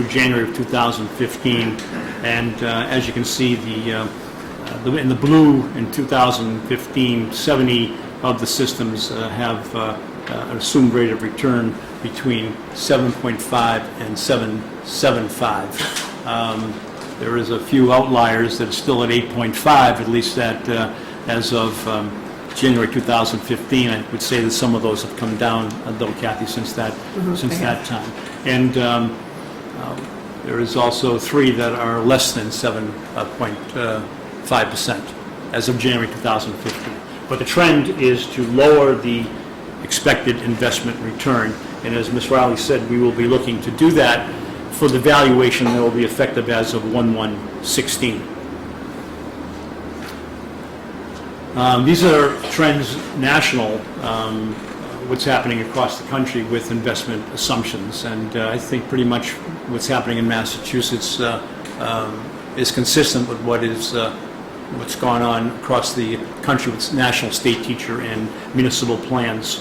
January of 2015, and as you can see, in the blue in 2015, 70 of the systems have an assumed rate of return between 7.5 and 7.75. There is a few outliers that are still at 8.5, at least that as of January 2015. I would say that some of those have come down, though, Kathy, since that time. And there is also 3 that are less than 7.5% as of January 2015. But the trend is to lower the expected investment return. And as Ms. Riley said, we will be looking to do that for the valuation that will be effective as of 1/1/16. These are trends national, what's happening across the country with investment assumptions, and I think pretty much what's happening in Massachusetts is consistent with what's gone on across the country with national, state teacher, and municipal plans.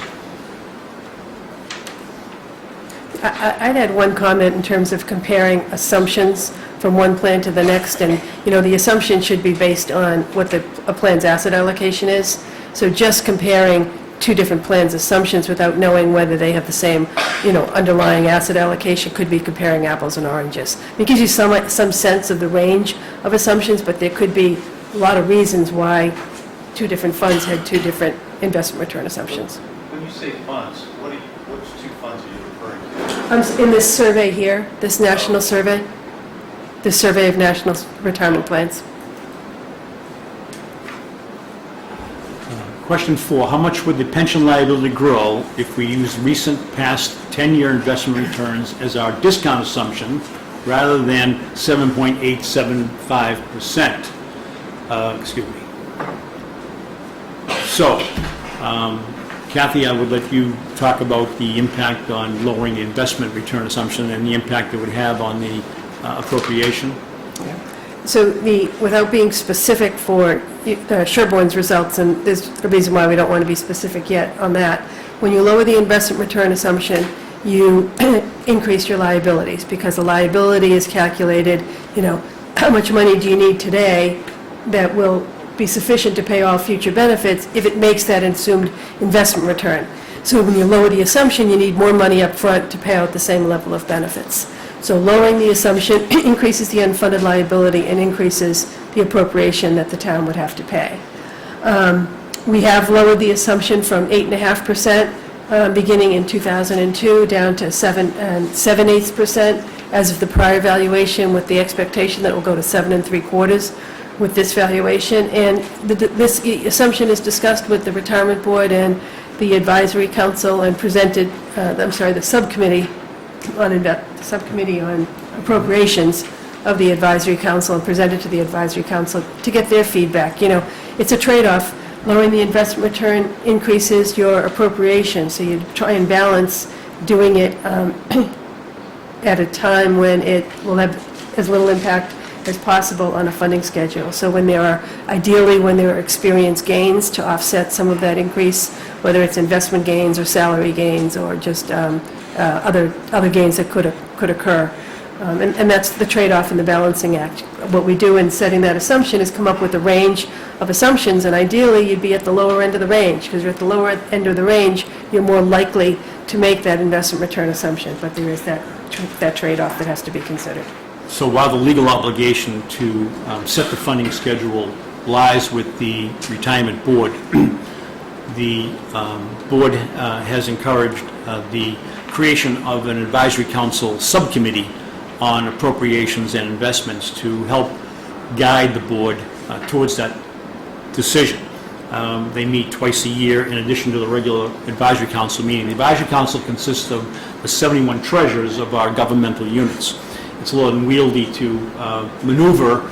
I'd add one comment in terms of comparing assumptions from one plan to the next, and, the assumption should be based on what a plan's asset allocation is. So just comparing 2 different plans' assumptions without knowing whether they have the same, underlying asset allocation could be comparing apples and oranges. It gives you some sense of the range of assumptions, but there could be a lot of reasons why 2 different funds had 2 different investment return assumptions.
When you say funds, which 2 funds are you referring to?
In this survey here, this national survey, the survey of national retirement plans.
Question 4, how much would the pension liability grow if we use recent past 10-year investment returns as our discount assumption rather than 7.875%? Excuse me. So, Kathy, I would let you talk about the impact on lowering the investment return assumption and the impact it would have on the appropriation.
So without being specific for Sherborne's results, and there's a reason why we don't want to be specific yet on that, when you lower the investment return assumption, you increase your liabilities, because the liability is calculated, how much money do you need today that will be sufficient to pay all future benefits if it makes that assumed investment return. So when you lower the assumption, you need more money up front to pay out the same level of benefits. So lowering the assumption increases the unfunded liability and increases the appropriation that the town would have to pay. We have lowered the assumption from 8.5% beginning in 2002 down to 7.8% as of the prior valuation, with the expectation that it will go to 7.75% with this valuation. And this assumption is discussed with the Retirement Board and the Advisory Council and presented, the Subcommittee on Appropriations of the Advisory Council, and presented to the Advisory Council to get their feedback. It's a trade-off. Lowering the investment return increases your appropriation, so you try and balance doing it at a time when it will have as little impact as possible on a funding schedule. So when there are experienced gains to offset some of that increase, whether it's investment gains or salary gains or just other gains that could occur. And that's the trade-off in the balancing act. What we do in setting that assumption is come up with a range of assumptions, and ideally, you'd be at the lower end of the range, because you're at the lower end of the range, you're more likely to make that investment return assumption, but there is that trade-off that has to be considered.
So while the legal obligation to set the funding schedule lies with the retirement board, the board has encouraged the creation of an advisory council subcommittee on appropriations and investments to help guide the board towards that decision. They meet twice a year in addition to the regular advisory council meeting. The advisory council consists of the 71 treasurers of our governmental units. It's a little unwieldy to maneuver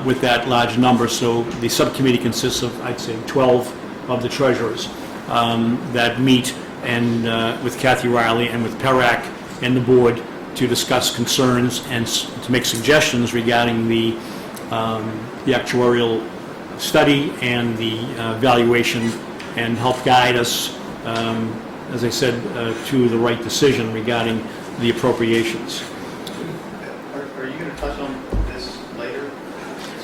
with that large number, so the subcommittee consists of, I'd say, 12 of the treasurers that meet and with Kathy Riley and with PERAC and the board to discuss concerns and to make suggestions regarding the actuarial study and the valuation, and help guide us, as I said, to the right decision regarding the appropriations.
Are you going to touch on this later?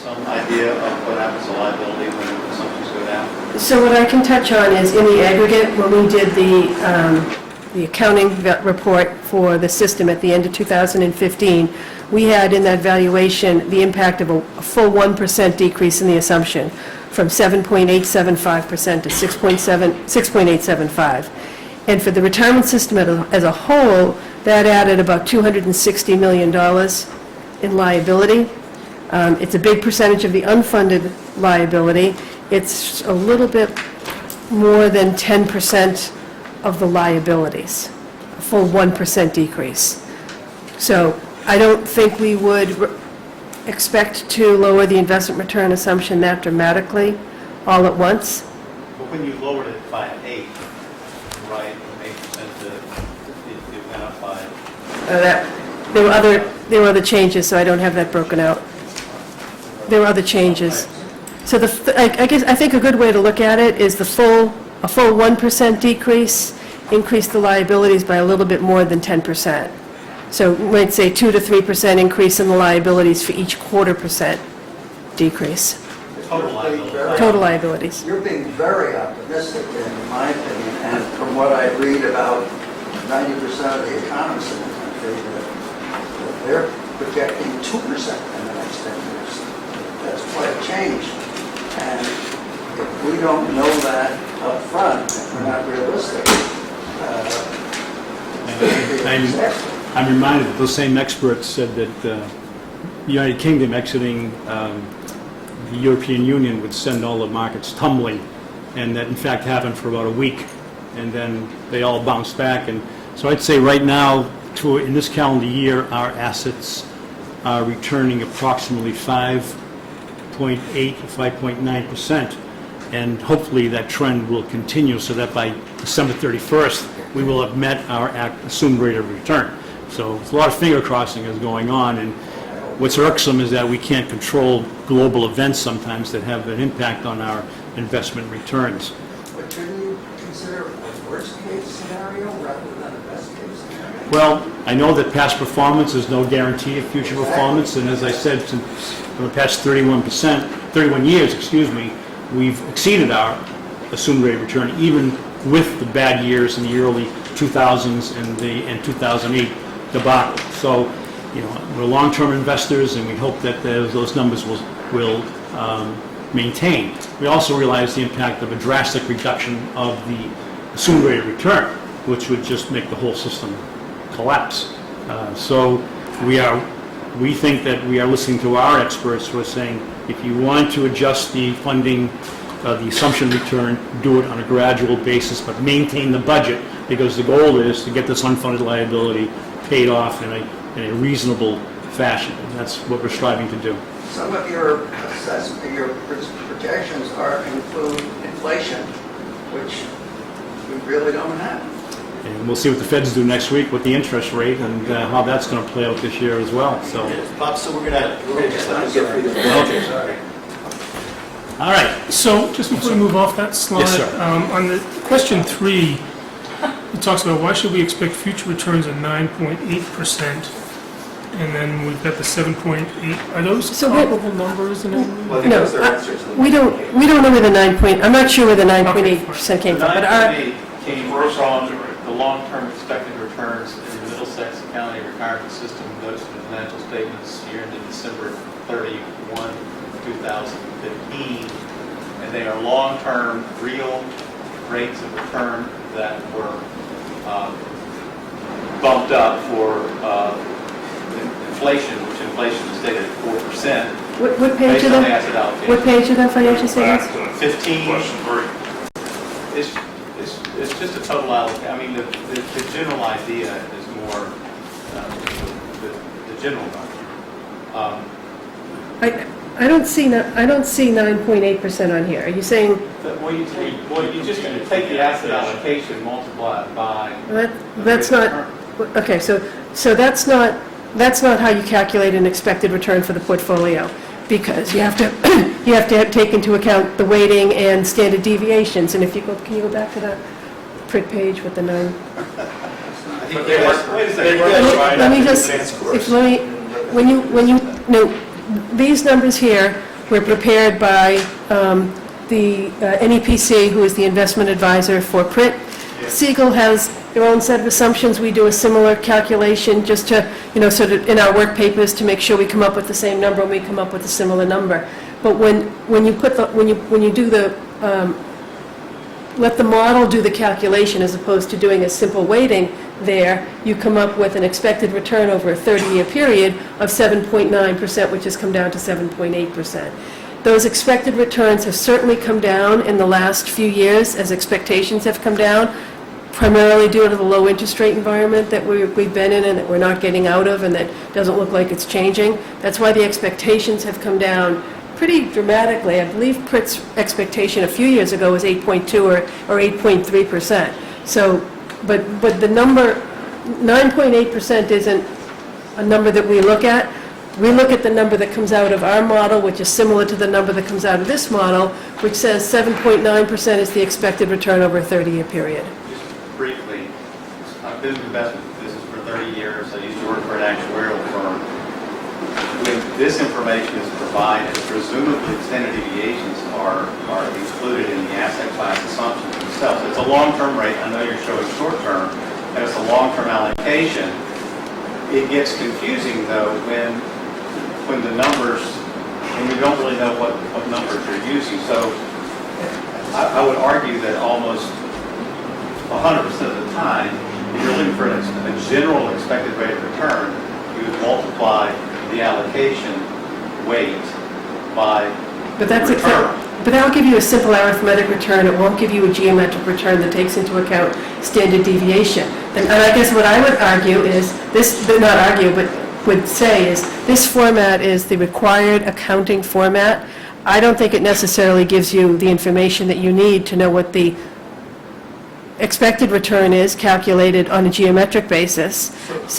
Some idea of what happens to liability when assumptions go down?
So what I can touch on is in the aggregate, when we did the accounting report for the system at the end of 2015, we had in that valuation the impact of a full 1% decrease in the assumption from 7.875% to 6.875. And for the retirement system as a whole, that added about $260 million in liability. It's a big percentage of the unfunded liability. It's a little bit more than 10% of the liabilities, a full 1% decrease. So I don't think we would expect to lower the investment return assumption that dramatically all at once.
But when you lowered it by 8, right, from 8% to, it went up by...
There were other changes, so I don't have that broken out. There were other changes. So I think a good way to look at it is a full 1% decrease increased the liabilities by a little bit more than 10%. So we might say 2 to 3% increase in the liabilities for each 0.25% decrease.
Total liability.
Total liabilities.
You're being very optimistic, in my opinion, and from what I read about 90% of the economists in the country, that they're projecting 2% in the next 10 years. That's quite a change. And if we don't know that up front, if we're not realistic,
I'm reminded that those same experts said that the United Kingdom exiting the European Union would send all the markets tumbling, and that in fact happened for about a week, and then they all bounced back. And so I'd say right now, in this calendar year, our assets are returning approximately 5.8 to 5.9%, and hopefully that trend will continue so that by December 31st, we will have met our assumed rate of return. So there's a lot of finger crossing is going on, and what's irksome is that we can't control global events sometimes that have an impact on our investment returns.
but shouldn't you consider a worst-case scenario rather than a best-case scenario?
Well, I know that past performance is no guarantee of future performance, and as I said, for the past 31 years, we've exceeded our assumed rate of return, even with the bad years in the early 2000s and 2008 debacle. So, we're long-term investors, and we hope that those numbers will maintain. We also realize the impact of a drastic reduction of the assumed rate of return, which would just make the whole system collapse. So we think that we are listening to our experts who are saying, if you want to adjust the funding, the assumption return, do it on a gradual basis, but maintain the budget, because the goal is to get this unfunded liability paid off in a reasonable fashion. And that's what we're striving to do.
Some of your projections include inflation, which we really don't have.
And we'll see what the feds do next week with the interest rate and how that's going to play out this year as well. So,
Bob, so we're going to just let him get through the... Okay, sorry.
all right.
So, just before we move off that slide,
Yes, sir.
on the question 3, it talks about why should we expect future returns of 9.8%? and then we've got the 7.8. Are those
So what-
comparable numbers and everything?
Well, I think
No,
that's their answer to the...
we don't know where the 9 point, I'm not sure where the 9.8% came from, but our,
9.8 came from the long-term expected returns in the Middlesex County retirement system, those are the financial statements year ended December 31, 2015, and they are long-term real rates of return that were bumped up for inflation, which inflation is stated at 4%,
what page
based
of
on the
the,
asset allocation.
what page of the financial statements?
15. It's just a total allocation. I mean, the general idea is more the general number.
I don't see 9.8% on here. Are you saying,
Well, you just take the asset allocation, multiply it by...
that's not, okay, so that's not how you calculate an expected return for the portfolio, because you have to take into account the weighting and standard deviations, and if you go, can you go back to the print page with the 9?
Wait a second.
Let me just, when you, no, these numbers here were prepared by the NEPC, who is the investment advisor for Pritt. Siegel has their own set of assumptions. We do a similar calculation just to, sort of in our work papers to make sure we come up with the same number and we come up with a similar number. But when you put the, when you do the, let the model do the calculation as opposed to doing a simple weighting there, you come up with an expected return over a 30-year period of 7.9%, which has come down to 7.8%. Those expected returns have certainly come down in the last few years as expectations have come down, primarily due to the low interest rate environment that we've been in and that we're not getting out of and that doesn't look like it's changing. That's why the expectations have come down pretty dramatically. I believe Pritt's expectation a few years ago was 8.2 or 8.3%. So, but the number, 9.8% isn't a number that we look at. We look at the number that comes out of our model, which is similar to the number that comes out of this model, which says 7.9% is the expected return over a 30-year period.
Just briefly, I've been in the investment business for 30 years. I used to work for an actuarial firm. When this information is provided, presumably standard deviations are included in the asset class assumptions themselves. It's a long-term rate. I know you're showing short-term, and it's a long-term allocation. It gets confusing, though, when the numbers, when you don't really know what numbers you're using. So I would argue that almost 100% of the time, if you're looking for a general expected rate of return, you would multiply the allocation weight by
But that's
return.
But that'll give you a simple arithmetic return. It won't give you a geometric return that takes into account standard deviation. And I guess what I would argue is this, not argue, but would say is this format is the required accounting format. I don't think it necessarily gives you the information that you need to know what the expected return is calculated on a geometric basis. But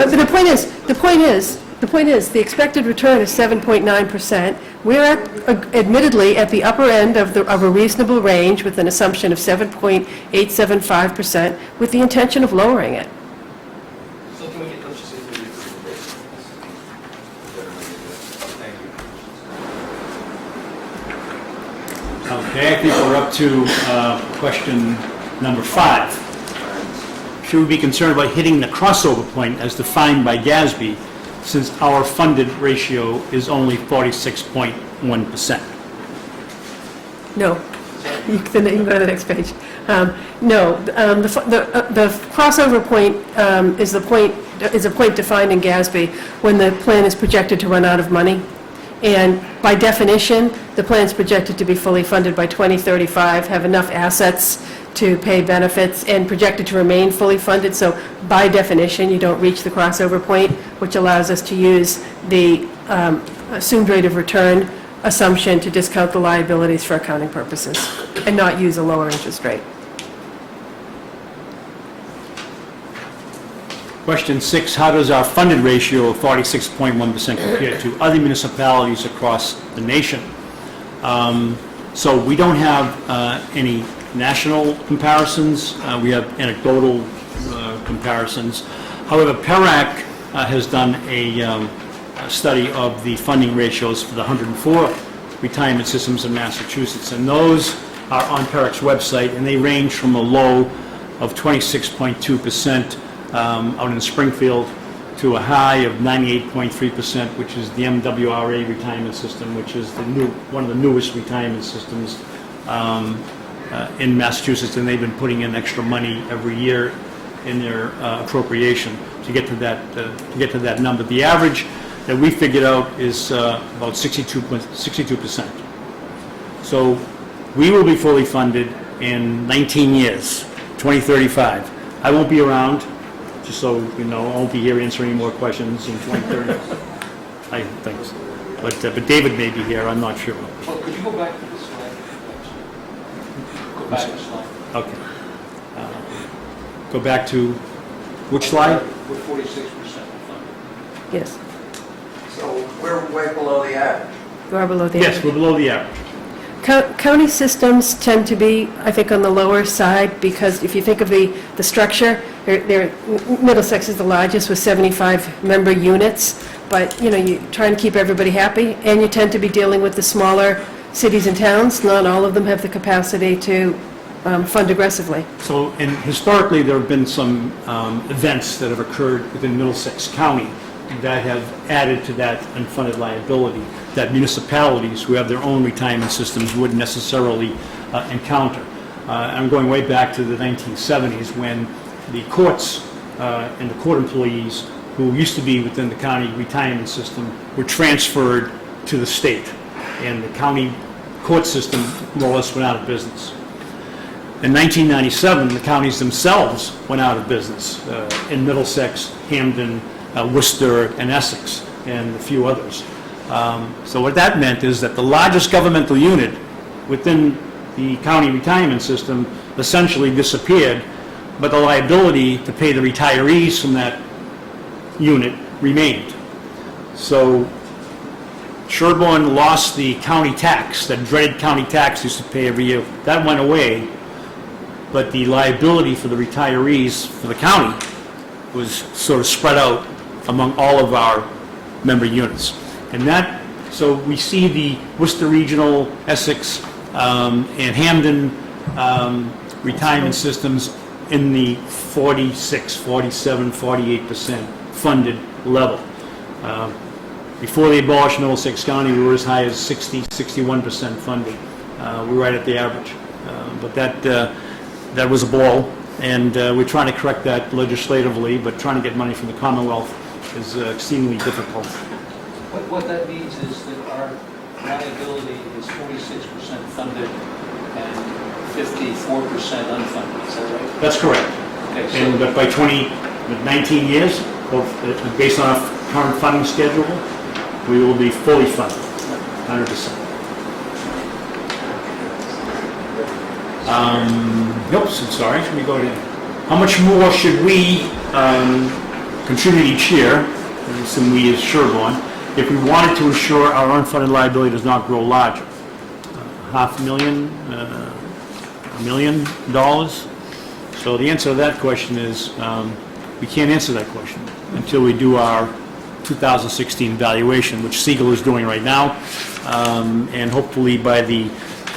the point is, the expected return is 7.9%. We're admittedly at the upper end of a reasonable range with an assumption of 7.875% with the intention of lowering it.
So can we get those just
Okay, I think we're up to question number 5. Should we be concerned about hitting the crossover point as defined by GASB, since our funded ratio is only 46.1%?
No. You can go to the next page. No, the crossover point is a point defined in GASB when the plan is projected to run out of money. And by definition, the plan is projected to be fully funded by 2035, have enough assets to pay benefits, and projected to remain fully funded. So by definition, you don't reach the crossover point, which allows us to use the assumed rate of return assumption to discount the liabilities for accounting purposes and not use a lower interest rate.
Question 6, how does our funded ratio of 46.1% compare to other municipalities across the nation? So we don't have any national comparisons. We have anecdotal comparisons. However, PERAC has done a study of the funding ratios for the 104 retirement systems in Massachusetts, and those are on PERAC's website, and they range from a low of 26.2% out in Springfield to a high of 98.3%, which is the MWRA retirement system, which is one of the newest retirement systems in Massachusetts, and they've been putting in extra money every year in their appropriation to get to that number. The average that we figured out is about 62%. So we will be fully funded in 19 years, 2035. I won't be around, just so you know. I won't be here answering any more questions in 2030. I think so. But David may be here, I'm not sure.
Well, could you go back to the slide? Go back a slide.
Okay. Go back to which slide?
We're 46% funded.
Yes,
So we're way below the average.
you are below the
Yes,
average.
we're below the average.
County systems tend to be, I think, on the lower side, because if you think of the structure, Middlesex is the largest with 75-member units, but, you know, you're trying to keep everybody happy, and you tend to be dealing with the smaller cities and towns. Not all of them have the capacity to fund aggressively.
So, and historically, there have been some events that have occurred within Middlesex County that have added to that unfunded liability that municipalities who have their own retirement systems wouldn't necessarily encounter. I'm going way back to the 1970s when the courts and the court employees who used to be within the county retirement system were transferred to the state, and the county court system more or less went out of business. In 1997, the counties themselves went out of business in Middlesex, Hampden, Worcester, and Essex, and a few others. So what that meant is that the largest governmental unit within the county retirement system essentially disappeared, but the liability to pay the retirees from that unit remained. So Sherborn lost the county tax, that dreaded county tax used to pay every year. That went away, but the liability for the retirees for the county was sort of spread out among all of our member units. And that, so we see the Worcester Regional, Essex, and Hampden retirement systems in the 46, 47, 48% funded level. Before they abolished Middlesex County, we were as high as 60, 61% funded. We're right at the average. But that was a blow, and we're trying to correct that legislatively, but trying to get money from the Commonwealth is exceedingly difficult.
What that means is that our liability is 46% funded and 54% unfunded, is that right?
That's correct.
Okay, so
And but by 19 years, based on our current funding schedule, we will be fully funded, 100%. Oops, I'm sorry, let me go to, how much more should we contribute each year, and assume we as Sherborn, if we wanted to ensure our unfunded liability does not grow larger? $500,000, $1 million? So the answer to that question is, we can't answer that question until we do our 2016 valuation, which Siegel is doing right now, and hopefully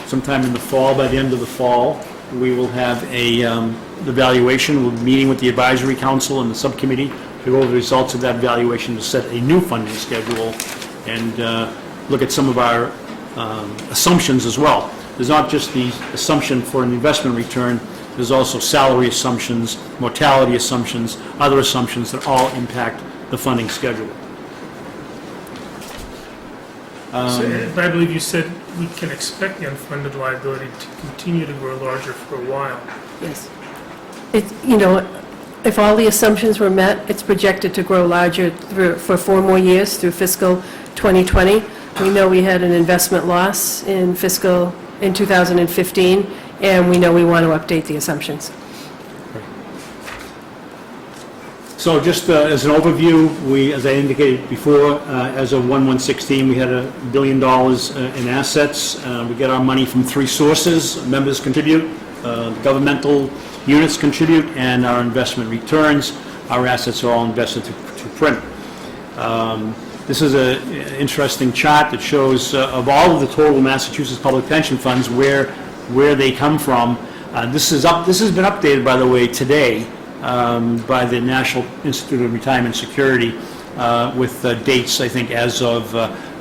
sometime in the fall, by the end of the fall, we will have the valuation. We'll be meeting with the advisory council and the subcommittee to go over the results of that valuation to set a new funding schedule and look at some of our assumptions as well. There's not just the assumption for an investment return, there's also salary assumptions, mortality assumptions, other assumptions that all impact the funding schedule.
So, I believe you said we can expect the unfunded liability to continue to grow larger for a while.
Yes. If all the assumptions were met, it's projected to grow larger for 4 more years through fiscal 2020. We know we had an investment loss in 2015, and we know we want to update the assumptions.
So just as an overview, as I indicated before, as of 1/1/16, we had $1 billion in assets. We get our money from 3 sources. Members contribute, the governmental units contribute, and our investment returns. our assets are all invested to print. This is an interesting chart that shows of all of the total Massachusetts public pension funds where they come from. This has been updated, by the way, today by the National Institute of Retirement Security with dates, I think, as of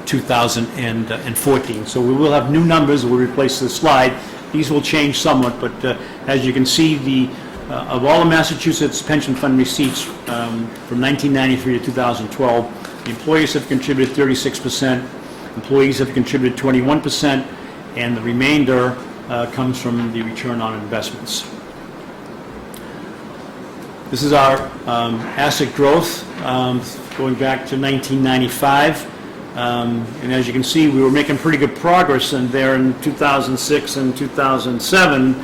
2014. So we will have new numbers. We'll replace the slide. These will change somewhat, but as you can see, of all the Massachusetts pension fund receipts from 1993 to 2012, the employers have contributed 36%, employees have contributed 21%, and the remainder comes from the return on investments. This is our asset growth going back to 1995. And as you can see, we were making pretty good progress in there in 2006 and 2007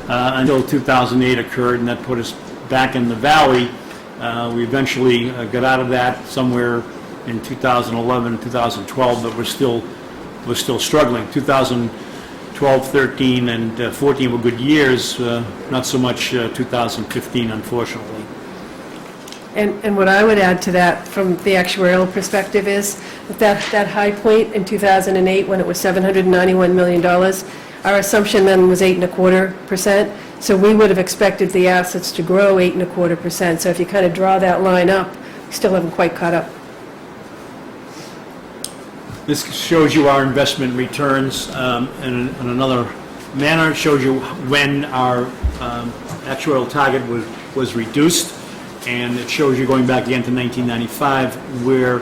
until 2008 occurred, and that put us back in the valley. We eventually got out of that somewhere in 2011 and 2012, but we're still struggling. 2012, 13, and 14 were good years, not so much 2015, unfortunately.
And what I would add to that from the actuarial perspective is that high point in 2008 when it was $791 million, our assumption then was 8.25%. So we would have expected the assets to grow 8.25%. So if you kind of draw that line up, we still haven't quite caught up.
This shows you our investment returns in another manner. It shows you when our actuarial target was reduced. And it shows you going back again to 1995, where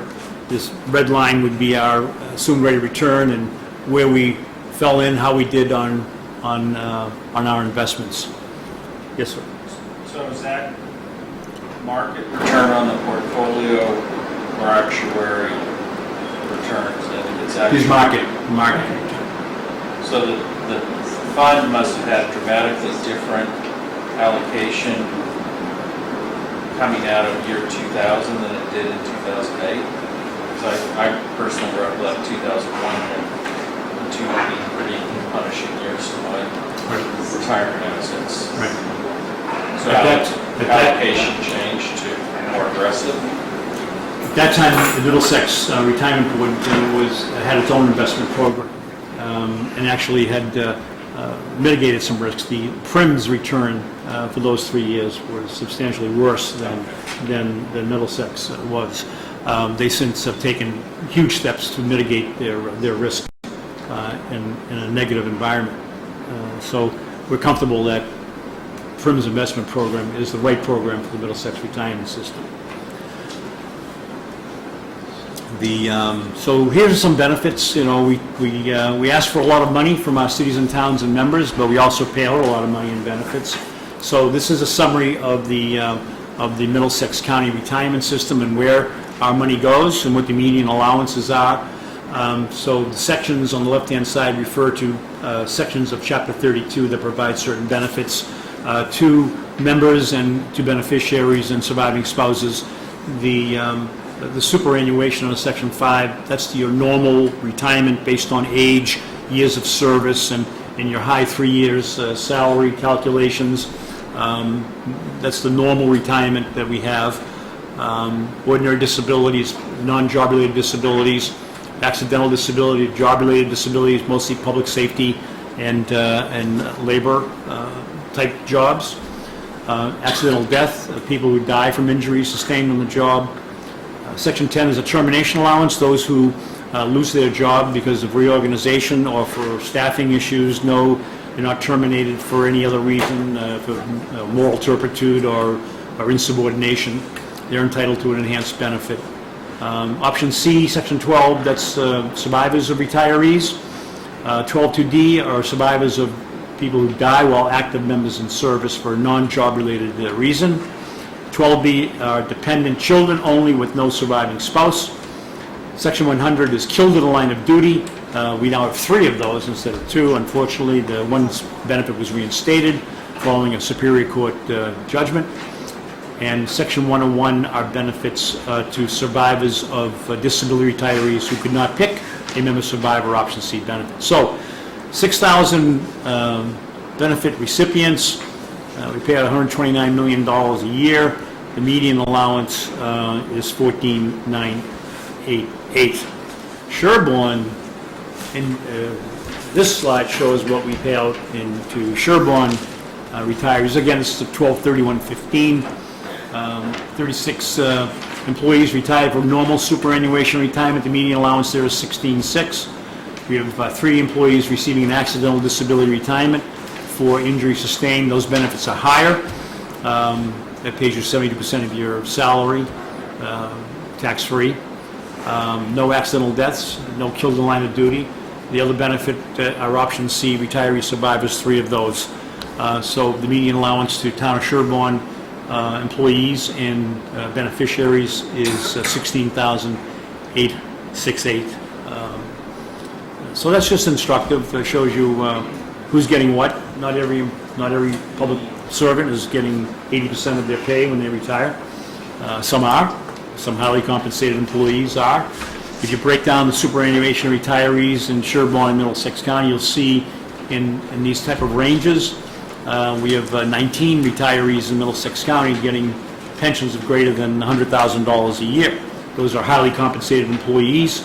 this red line would be our assumed rate of return and where we fell in, how we did on our investments. Yes, sir.
So is that market return on the portfolio or actuarial returns? I think it's actually...
These market return.
So the fund must have had dramatically different allocation coming out of year 2000 than it did in 2008. So I personally recollect 2001 and 2 being pretty punishing years for my retirement assets.
Right.
So allocation changed to more aggressive.
At that time, the Middlesex Retirement Board had its own investment program and actually had mitigated some risks. The PRIM's return for those 3 years was substantially worse than Middlesex was. They since have taken huge steps to mitigate their risk in a negative environment. So we're comfortable that PRIM's investment program is the right program for the Middlesex retirement system. So here's some benefits. You know, we ask for a lot of money from our cities and towns and members, but we also pay out a lot of money in benefits. So this is a summary of the Middlesex County retirement system and where our money goes and what the median allowances are. So the sections on the left-hand side refer to sections of Chapter 32 that provide certain benefits to members and to beneficiaries and surviving spouses. The superannuation on Section 5, that's your normal retirement based on age, years of service, and your high 3 years salary calculations. That's the normal retirement that we have. Ordinary disabilities, non-job-related disabilities, accidental disability, job-related disabilities, mostly public safety and labor type jobs. Accidental death, people who die from injuries sustained on the job. Section 10 is a termination allowance. Those who lose their job because of reorganization or for staffing issues, no, they're not terminated for any other reason, for moral turpitude or insubordination. They're entitled to an enhanced benefit. Option C, Section 12, that's survivors of retirees. 12(2)D are survivors of people who die while active members in service for a non-job related reason. 12B are dependent children only with no surviving spouse. Section 100 is killed in the line of duty. We now have 3 of those instead of 2. Unfortunately, the one's benefit was reinstated following a Superior Court judgment. And Section 101 are benefits to survivors of disability retirees who could not pick a member survivor option C benefit. So 6,000 benefit recipients. We pay out $129 million a year. The median allowance is 14,988. Sherborn, and this slide shows what we pay out into Sherborn retirees. Again, this is 12/31/15. 36 employees retired for normal superannuation retirement. The median allowance there is 16,600. We have 3 employees receiving an accidental disability retirement for injury sustained. Those benefits are higher. That pays you 72% of your salary, tax-free. No accidental deaths, no killed in the line of duty. The other benefit are option C, retiree survivors, 3 of those. So the median allowance to town of Sherborn employees and beneficiaries is $16,868. So that's just instructive. It shows you who's getting what. Not every public servant is getting 80% of their pay when they retire. Some are. Some highly compensated employees are. If you break down the superannuation retirees in Sherborn and Middlesex County, you'll see in these type of ranges, we have 19 retirees in Middlesex County getting pensions of greater than $100,000 a year. Those are highly compensated employees,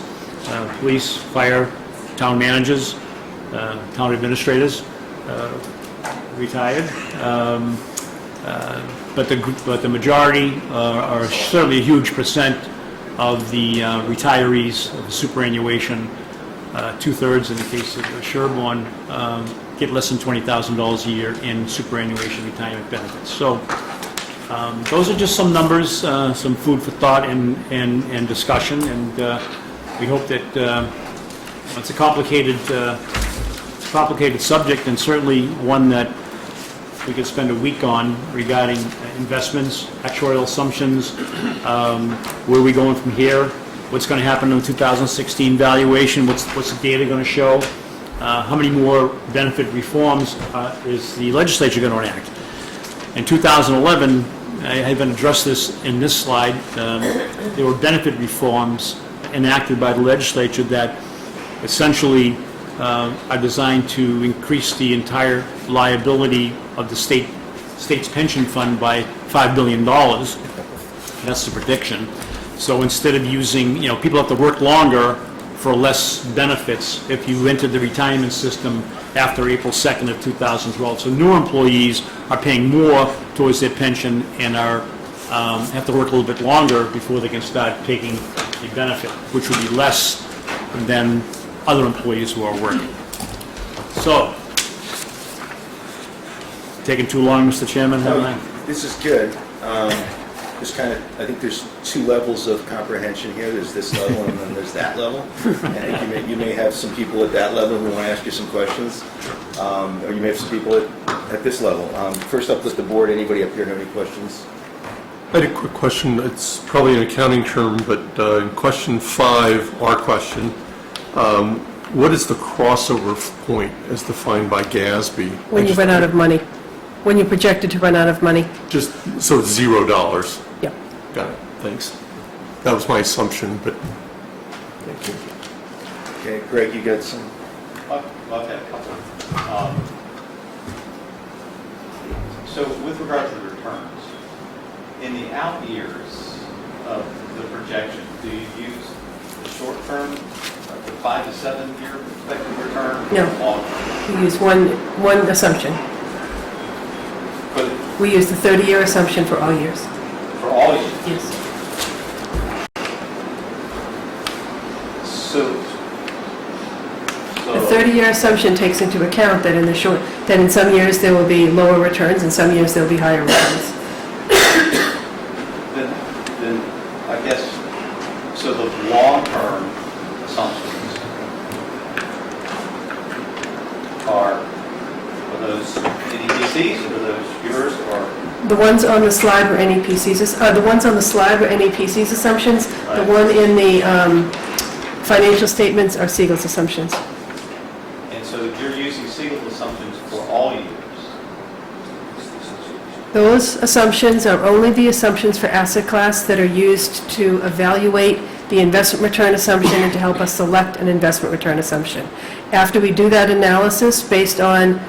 police, fire, town managers, town administrators, retired. But the majority are certainly a huge percent of the retirees of the superannuation. 2/3 in the case of Sherborn get less than $20,000 a year in superannuation retirement benefits. So those are just some numbers, some food for thought and discussion, and we hope that it's a complicated subject, and certainly one that we could spend a week on regarding investments, actuarial assumptions, where are we going from here, what's going to happen in the 2016 valuation, what's the data going to show, how many more benefit reforms is the legislature going to enact. In 2011, I haven't addressed this in this slide, there were benefit reforms enacted by the legislature that essentially are designed to increase the entire liability of the state's pension fund by $5 billion. That's the prediction. So instead of using, people have to work longer for less benefits if you entered the retirement system after April 2nd of 2012. So new employees are paying more towards their pension and have to work a little bit longer before they can start taking a benefit, which would be less than other employees who are working. So, taking too long, Mr. Chairman, haven't I?
This is good. I think there's 2 levels of comprehension here. There's this level and then there's that level. And you may have some people at that level who want to ask you some questions, or you may have some people at this level. First up with the board, anybody up here have any questions?
I had a quick question. It's probably an accounting term, but in question 5, our question, what is the crossover point as defined by GASB?
When you run out of money, when you're projected to run out of money.
Just, so it's $0?
Yep.
Got it, thanks. That was my assumption, but thank you.
Okay, Greg, you got some?
I've got a couple. So with regard to the returns, in the out years of the projection, do you use the short term, the 5 to 7 year expected return?
No.
Or long term?
We use one assumption.
But
We use the 30-year assumption for all years.
for all years?
Yes.
So
The 30-year assumption takes into account that that in some years there will be lower returns, in some years there will be higher returns.
then I guess, so the long-term assumptions are those NEPCs, or are those yours, or?
The ones on the slide were NEPCs, the ones on the slide were NEPCs assumptions. The
Right.
one in the financial statements are Siegel's assumptions.
And so you're using Siegel's assumptions for all years?
Those assumptions are only the assumptions for asset class that are used to evaluate the investment return assumption and to help us select an investment return assumption. After we do that analysis based on,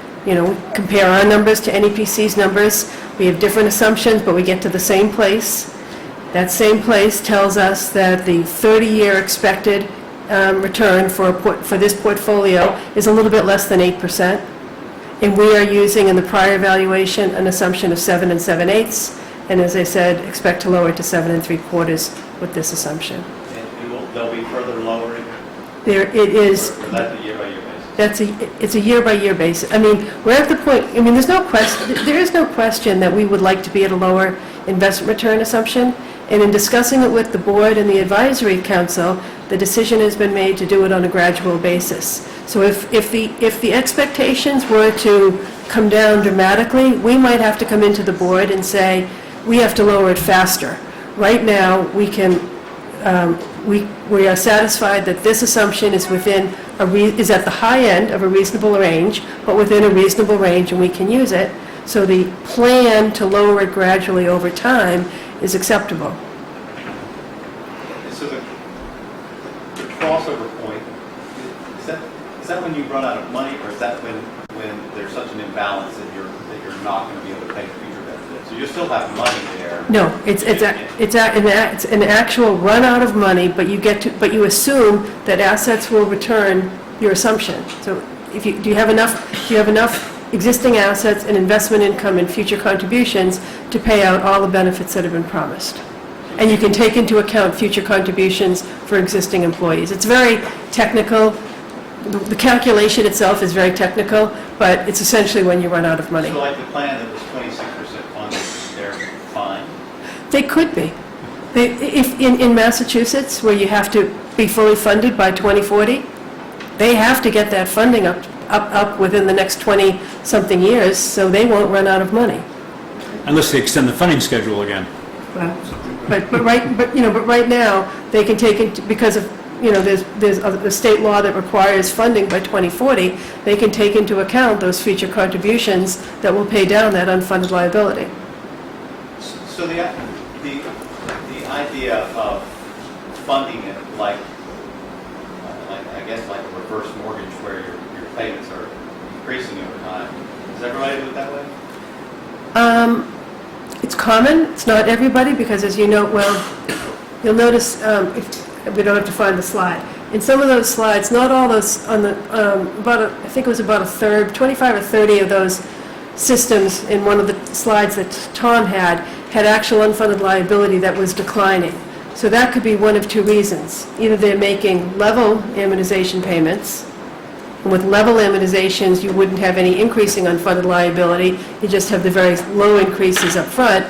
compare our numbers to NEPC's numbers, We have different assumptions, but we get to the same place. That same place tells us that the 30-year expected return for this portfolio is a little bit less than 8%. And we are using in the prior evaluation an assumption of 7 7/8, and as I said, expect to lower it to 7 3/4 with this assumption.
And they'll be further lowering,
There, it is,
or that's a year-by-year basis?
it's a year-by-year basis. I mean, we're at the point, I mean, there is no question that we would like to be at a lower investment return assumption, and in discussing it with the board and the advisory council, the decision has been made to do it on a gradual basis. So if the expectations were to come down dramatically, we might have to come into the board and say, we have to lower it faster. Right now, we can, we are satisfied that this assumption is is at the high end of a reasonable range, but within a reasonable range, and we can use it. So the plan to lower it gradually over time is acceptable.
So the crossover point, is that when you run out of money, or is that when there's such an imbalance that you're not going to be able to pay future benefits? So you still have money there.
No, it's an actual run out of money, but you assume that assets will return your assumption. So do you have enough existing assets and investment income and future contributions to pay out all the benefits that have been promised? And you can take into account future contributions for existing employees. It's very technical. The calculation itself is very technical, but it's essentially when you run out of money.
So like the plan that was 26% funded, they're fine?
They could be. If in Massachusetts, where you have to be fully funded by 2040, they have to get that funding up within the next 20-something years, so they won't run out of money.
Unless they extend the funding schedule again.
But right now, they can take it, because of, there's a state law that requires funding by 2040, they can take into account those future contributions that will pay down that unfunded liability.
So the idea of funding it like I guess like a reverse mortgage where your payments are increasing over time, does everybody do it that way?
It's common, it's not everybody, because as you know, well, you'll notice, we don't have to find the slide. In some of those slides, not all those, on the, I think it was about a third, 25 or 30 of those systems in one of the slides that Tom had actual unfunded liability that was declining. So that could be one of two reasons. Either they're making level amortization payments, and with level amortizations, you wouldn't have any increasing unfunded liability, you just have the very low increases up front,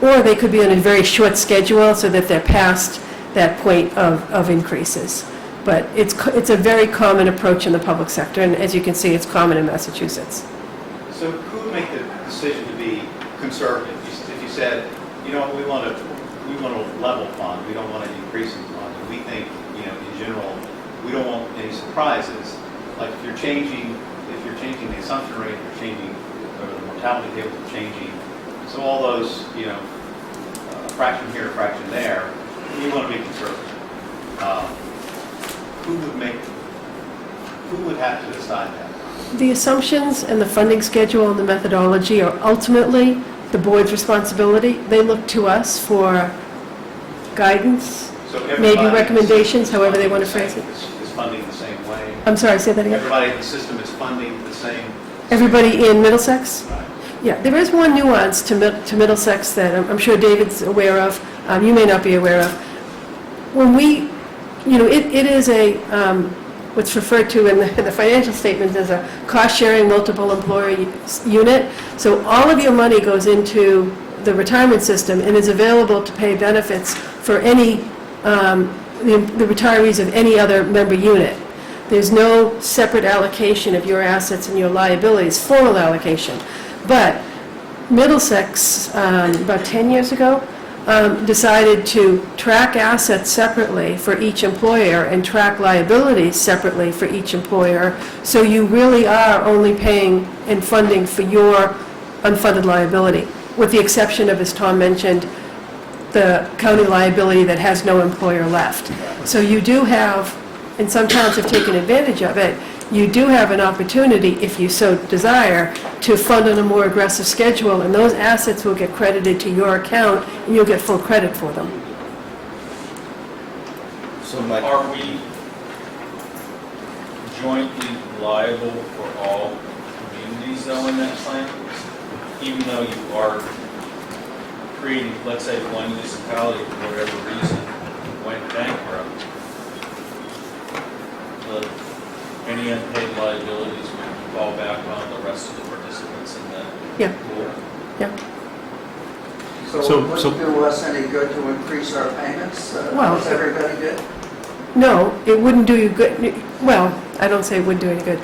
or they could be on a very short schedule so that they're past that point of increases. But it's a very common approach in the public sector, and as you can see, it's common in Massachusetts.
So who would make the decision to be conservative? If you said, we want to level fund, we don't want any increasing fund, and we think, in general, we don't want any surprises. Like if you're changing the assumption rate, you're changing, or the mortality tables are changing. So all those, a fraction here, a fraction there, we want to be conservative. Who would have to decide that?
The assumptions and the funding schedule and the methodology are ultimately the board's responsibility. They look to us for guidance,
So
maybe recommendations, however they want to phrase it.
Is funding the same way?
I'm sorry, say that again?
Everybody in the system is funding the same?
Everybody in Middlesex?
Right.
Yeah, there is one nuance to Middlesex that I'm sure David's aware of, you may not be aware of. When we, it is what's referred to in the financial statements as a cost-sharing multiple employer unit. So all of your money goes into the retirement system and is available to pay benefits for any, the retirees of any other member unit. There's no separate allocation of your assets and your liabilities, formal allocation. But Middlesex, about 10 years ago, decided to track assets separately for each employer and track liabilities separately for each employer, so you really are only paying and funding for your unfunded liability, with the exception of, as Tom mentioned, the county liability that has no employer left. So you do have, and some towns have taken advantage of it, you do have an opportunity, if you so desire, to fund on a more aggressive schedule, and those assets will get credited to your account, and you'll get full credit for them.
So Mike,
Are we jointly liable for all communities though in that plan? Even though you are creating, let's say, one municipality for whatever reason went bankrupt, any unpaid liabilities would fall back on the rest of the participants in that
Yeah.
pool?
Yeah.
So
So-
it wouldn't do us any good to increase our payments?
Well,
Is everybody good?
No, it wouldn't do you good, well, I don't say it would do any good.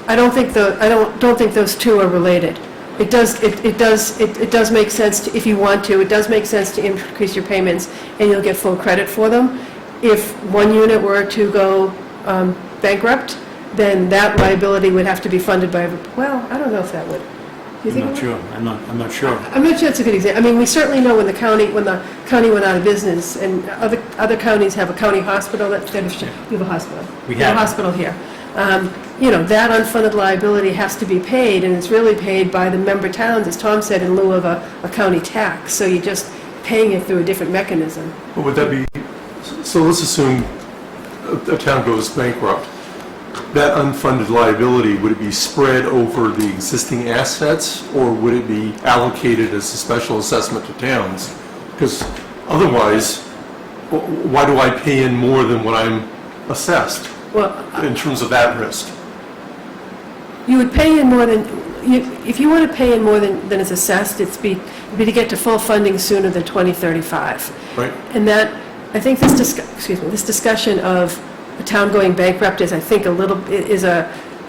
I don't think those two are related. It does make sense, if you want to, it does make sense to increase your payments, and you'll get full credit for them. If one unit were to go bankrupt, then that liability would have to be funded by, well, I don't know if that would. Do you
I'm
think it
not
would?
sure. I'm not sure.
I'm not sure it's a good example. I mean, we certainly know when the county went out of business, and other counties have a county hospital, we have a hospital.
We
have
have.
a hospital here. That unfunded liability has to be paid, and it's really paid by the member towns, as Tom said, in lieu of a county tax. So you're just paying it through a different mechanism.
But would that be, so let's assume a town goes bankrupt. That unfunded liability, would it be spread over the existing assets, or would it be allocated as a special assessment to towns? Because otherwise, why do I pay in more than what I'm assessed
Well,
in terms of that risk?
you would pay in more than, if you want to pay in more than is assessed, it'd be to get to full funding sooner than 2035.
Right?
And that, I think this discussion of a town going bankrupt is, I think,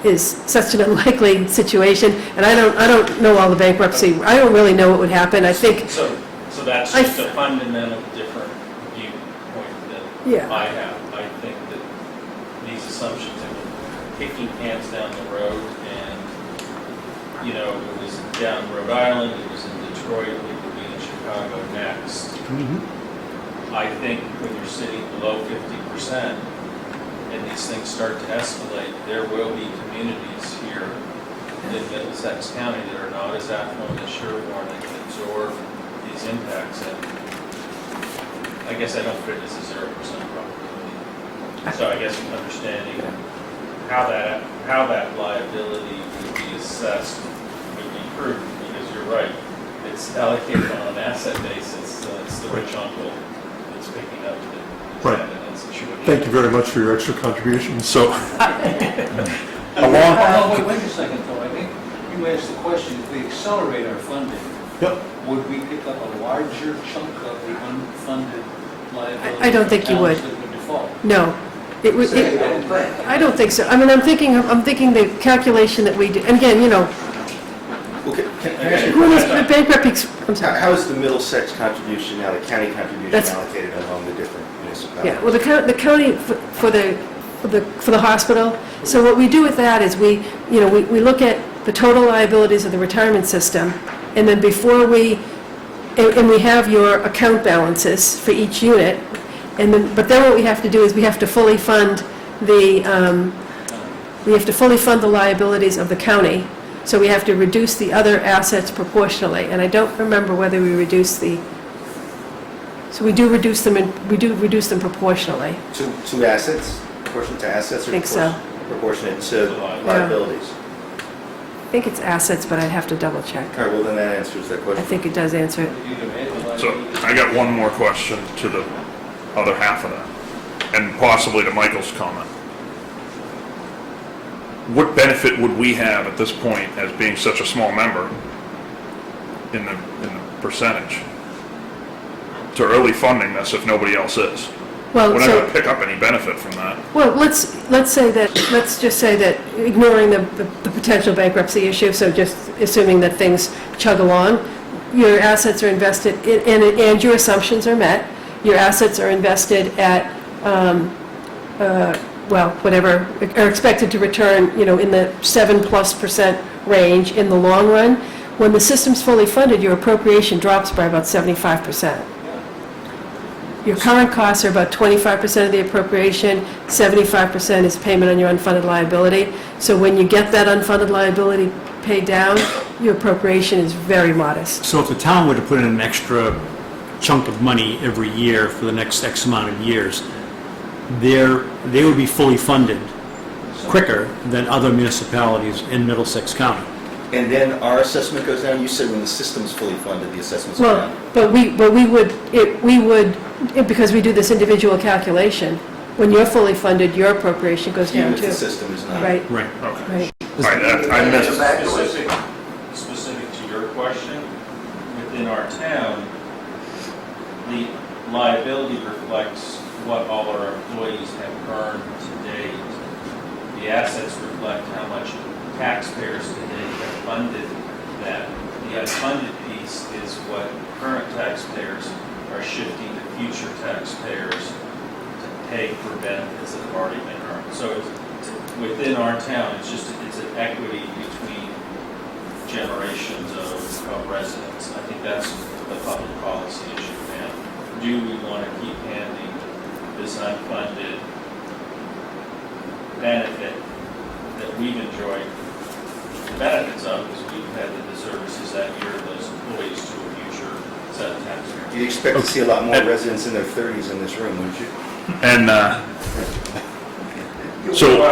is such an unlikely situation, and I don't know all the bankruptcy, I don't really know what would happen. I think,
So that's just a fundamental different viewpoint that
Yeah.
I have. I think that these assumptions of kicking cans down the road and, it was down Rhode Island, it was in Detroit, it would be in Chicago next. I think when you're sitting below 50% and these things start to escalate, there will be communities here in Middlesex County that are not as affluent as Sherborn that can absorb these impacts. And I guess I don't fit as a 0% probability. So I guess understanding how that liability would be assessed would be prudent, because you're right. It's allocated on an asset basis, so it's the rich uncle that's picking up the
Right.
tab in that situation.
Thank you very much for your extra contribution. So,
Wait a second, though. I think you asked the question, if we accelerate our funding,
yep.
would we pick up a larger chunk of the unfunded liability?
I don't think you would.
Towns that would default?
no. It would,
Say you don't think.
I don't think so. I mean, I'm thinking the calculation that we do, and again,
okay, can I ask you a
who knows,
question?
the bankrupt, I'm sorry.
How is the Middlesex contribution now, the county contribution
That's-
allocated among the different municipalities?
Yeah, well, the county, for the hospital, so what we do with that is we look at the total liabilities of the retirement system, and then before we have your account balances for each unit, but then what we have to do is we have to fully fund the liabilities of the county, so we have to reduce the other assets proportionally, and I don't remember whether we reduce so we do reduce them proportionally.
To assets, proportionate to assets, or
Think so.
proportionate to liabilities?
I think it's assets, but I'd have to double check.
All right, well, then that answers that
I
question.
think it does answer it.
So I got one more question to the other half of that, and possibly to Michael's comment. What benefit would we have at this point as being such a small member in the percentage to early funding this if nobody else is?
Well,
We're not
so,
going to pick up any benefit from that.
well, let's just say that, ignoring the potential bankruptcy issue, so just assuming that things chug along, your assets are invested, and your assumptions are met, your assets are invested at, whatever, are expected to return, in the 7+% range in the long run. When the system's fully funded, your appropriation drops by about 75%. Your current costs are about 25% of the appropriation, 75% is payment on your unfunded liability. So when you get that unfunded liability paid down, your appropriation is very modest.
So if the town were to put in an extra chunk of money every year for the next X amount of years, they would be fully funded quicker than other municipalities in Middlesex County.
And then our assessment goes down? You said when the system's fully funded, the assessments go down.
Well, we would, because we do this individual calculation, when you're fully funded, your appropriation goes down
Even if
too.
the system is not.
Right,
Right, okay.
right.
All right, I missed.
Specific to your question, within our town, the liability reflects what all our employees have earned to date. The assets reflect how much taxpayers to date have funded that. The unfunded piece is what current taxpayers are shifting to future taxpayers to pay for benefits that have already been earned. So within our town, it's an equity between generations of residents. I think that's the public policy issue now. Do we want to keep handing this unfunded benefit that we've enjoyed the benefits of, because we've had the services that year of those employees to a future set of taxpayers?
You'd expect to see a lot more residents in their 30s in this room, wouldn't you?
And,
Well, I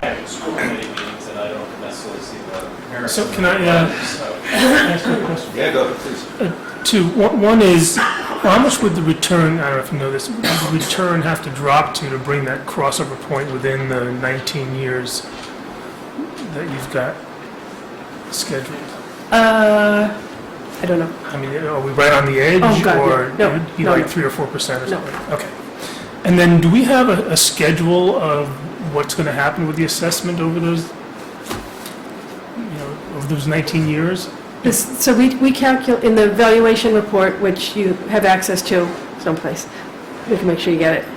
have school committee meetings, and I don't necessarily see the parents.
So can I ask you a question?
Yeah, go ahead, please.
Two. One is, how much would the return, I don't know if you know this, would the return have to drop to bring that crossover point within the 19 years that you've got scheduled?
I don't know.
I mean, are we right on the edge?
Oh, God,
or
no.
it would be
No,
like
no.
3 or 4% or something?
No.
Okay. And then do we have a schedule of what's going to happen with the assessment over those, over those 19 years?
So we calculate, in the valuation report, which you have access to someplace, we can make sure you get it,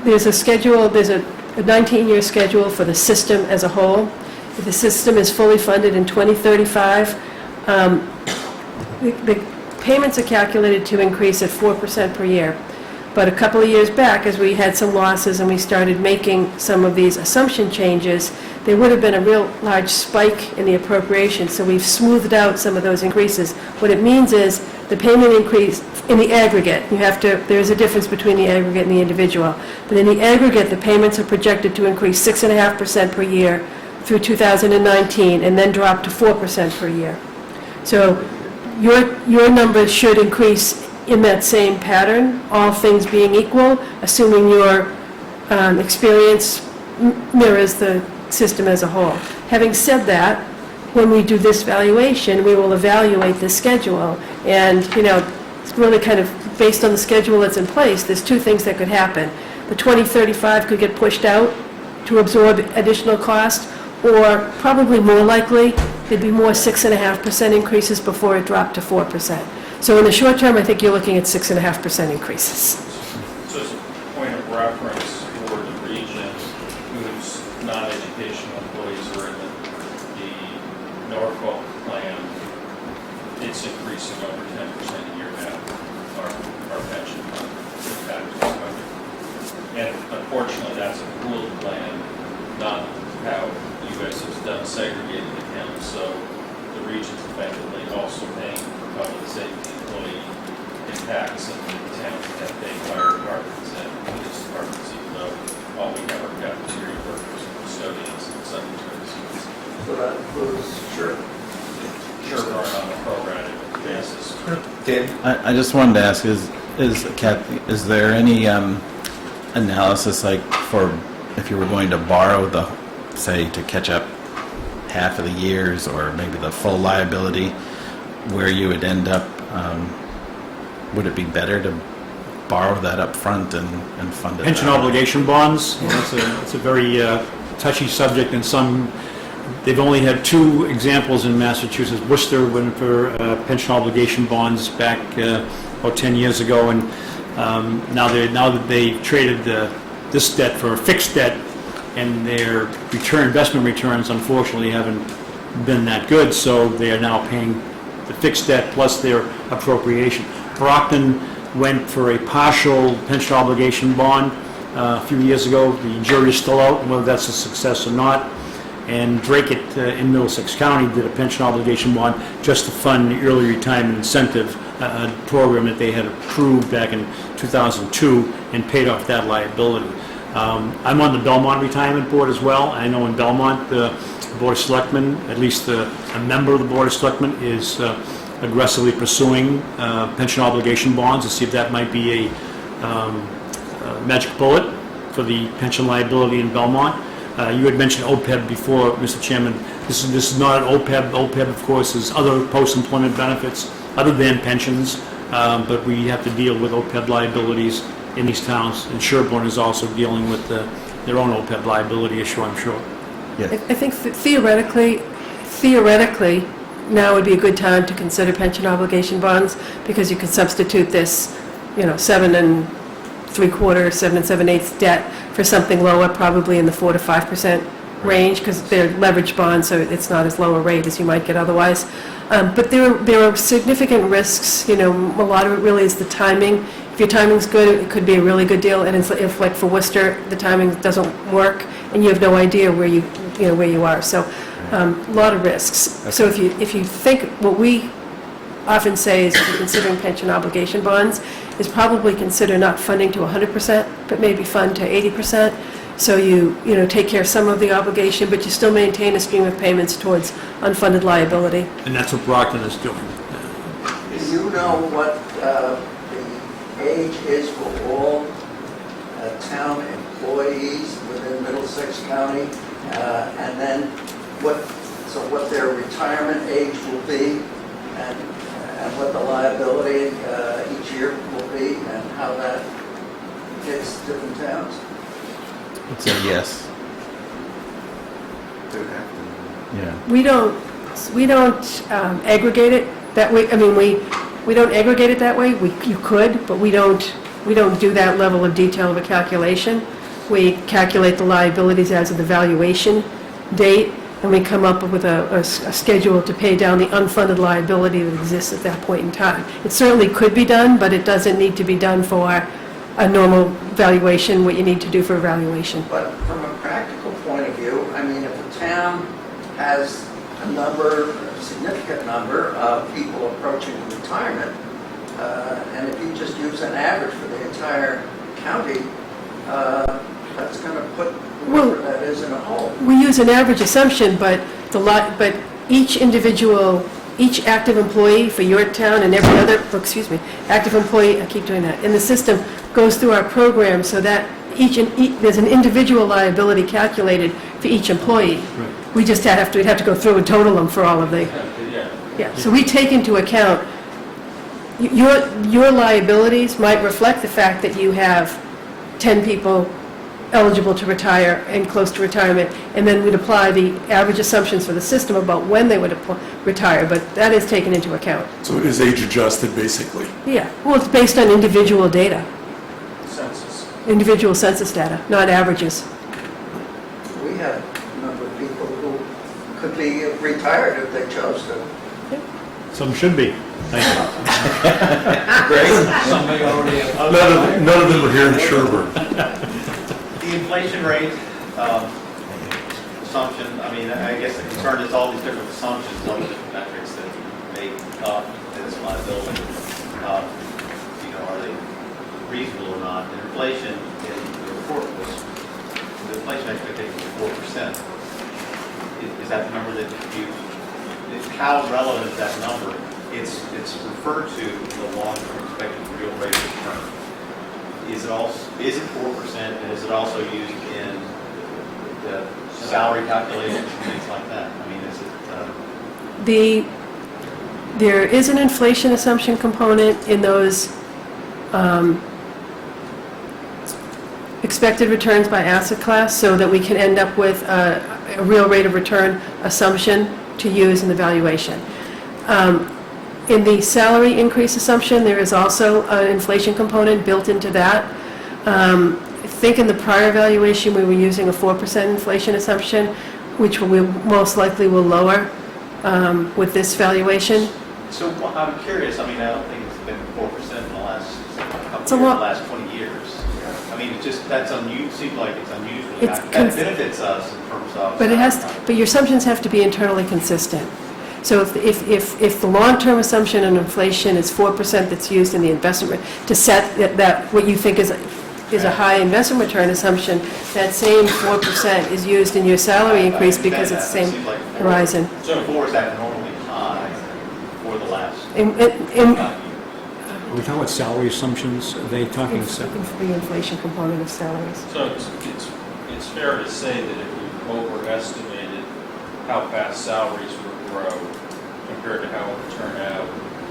there's a schedule, there's a 19-year schedule for the system as a whole. If the system is fully funded in 2035, the payments are calculated to increase at 4% per year. But a couple of years back, as we had some losses and we started making some of these assumption changes, there would have been a real large spike in the appropriation, so we've smoothed out some of those increases. What it means is the payment increase in the aggregate, there's a difference between the aggregate and the individual, but in the aggregate, the payments are projected to increase 6.5% per year through 2019, and then drop to 4% per year. So your numbers should increase in that same pattern, all things being equal, assuming your experience mirrors the system as a whole. Having said that, when we do this valuation, we will evaluate the schedule, and, it's really kind of based on the schedule that's in place, there's two things that could happen. The 2035 could get pushed out to absorb additional cost, or probably more likely, there'd be more 6.5% increases before it dropped to 4%. So in the short term, I think you're looking at 6.5% increases.
So as a point of reference for the region whose non-educational employees are in the Norfolk plan, it's increasing over 10% a year now, our pension fund, the tax budget. And unfortunately, that's a pooled plan, not how you guys have done segregated accounts. So the region's effectively also paying for public safety employee impacts, and the town have paid fire departments and police departments, even though all we have are cafeteria workers, custodians, and secretaries.
So that includes, sure.
Sherborn on a prorated basis.
Dan?
I just wanted to ask, Kathy, is there any analysis, like, for if you were going to borrow say, to catch up half of the years, or maybe the full liability, where you would end up, would it be better to borrow that up front and fund it?
Pension obligation bonds, it's a very touchy subject, and they've only had 2 examples in Massachusetts. Worcester went for pension obligation bonds back about 10 years ago, and now that they've traded this debt for a fixed debt, and their investment returns unfortunately haven't been that good, so they are now paying the fixed debt plus their appropriation. Brockton went for a partial pension obligation bond a few years ago. The jury's still out on whether that's a success or not. And Drake in Middlesex County did a pension obligation bond just to fund the early retirement incentive program that they had approved back in 2002 and paid off that liability. I'm on the Belmont Retirement Board as well. I know in Belmont, the Board of Selectmen, at least a member of the Board of Selectmen, is aggressively pursuing pension obligation bonds to see if that might be a magic bullet for the pension liability in Belmont. You had mentioned OPEB before, Mr. Chairman. This is not an OPEB. OPEB, of course, is other post-employment benefits other than pensions, but we have to deal with OPEB liabilities in these towns, and Sherborn is also dealing with their own OPEB liability issue, I'm sure.
I think theoretically, now would be a good time to consider pension obligation bonds, because you could substitute this, 7 3/4, 7 7/8 debt for something lower, probably in the 4 to 5% range, because they're leveraged bonds, so it's not as low a rate as you might get otherwise. But there are significant risks. A lot of it really is the timing. If your timing's good, it could be a really good deal, and if like for Worcester, the timing doesn't work, and you have no idea where you are. So, a lot of risks.
Okay.
So if you think, what we often say is, if you're considering pension obligation bonds, is probably consider not funding to 100%, but maybe fund to 80%. So you take care of some of the obligation, but you still maintain a stream of payments towards unfunded liability.
And that's what Brockton is doing.
Do you know what the age is for all town employees within Middlesex County? And then what their retirement age will be, and what the liability each year will be, and how that hits different towns?
It's a yes. Yeah.
We don't aggregate it that way. I mean, we don't aggregate it that way. You could, but we don't do that level of detail of a calculation. We calculate the liabilities as of the valuation date, and we come up with a schedule to pay down the unfunded liability that exists at that point in time. It certainly could be done, but it doesn't need to be done for a normal valuation, what you need to do for a valuation.
But from a practical point of view, I mean, if a town has a significant number of people approaching retirement, and if you just use an average for the entire county, that's going to put whoever that is in a hole.
We use an average assumption, but each active employee for your town and every other, active employee, I keep doing that, in the system goes through our program, so that there's an individual liability calculated for each employee.
Right.
We just we'd have to go through and total them for all of the, yeah. So we take into account, your liabilities might reflect the fact that you have 10 people eligible to retire and close to retirement, and then we'd apply the average assumptions for the system about when they would retire, but that is taken into account.
So it is age adjusted, basically.
Yeah, well, it's based on individual data,
Census.
individual census data, not averages.
We have a number of people who could be retired if they chose to.
Some should be. Thank you.
Somebody already have.
None of them are here in Sherborn.
The inflation rate assumption, I mean, I guess the concern is all these different assumptions, all the different metrics that make up this liability. Are they reasonable or not? And inflation in the report was, the inflation expectation was 4%. Is that the number that you, how relevant is that number? It's referred to the long-term expected real rate of return. Is it 4%, and is it also used in the salary calculations and things like that? I mean, is it...
There is an inflation assumption component in those expected returns by asset class, so that we can end up with a real rate of return assumption to use in the valuation. In the salary increase assumption, there is also an inflation component built into that. I think in the prior valuation, we were using a 4% inflation assumption, which we most likely will lower with this valuation.
So I'm curious, I mean, I don't think it's been 4% in the last
It's a
here in the
lot.
last 20 years. I mean, it's just, that's unusual, seems like it's unusual.
It's
That
cons-
benefits us in terms of.
But your assumptions have to be internally consistent. So if the long-term assumption on inflation is 4% that's used in the investment, to set that what you think is a high investment return assumption, that same 4% is used in your salary increase because it's the same horizon.
So 4 is abnormally high for the last
In-
5
in-
years.
Are we talking about salary assumptions? Are they talking?
Looking for the inflation component of salaries.
So it's fair to say that if we overestimated how fast salaries would grow compared to how it would turn out,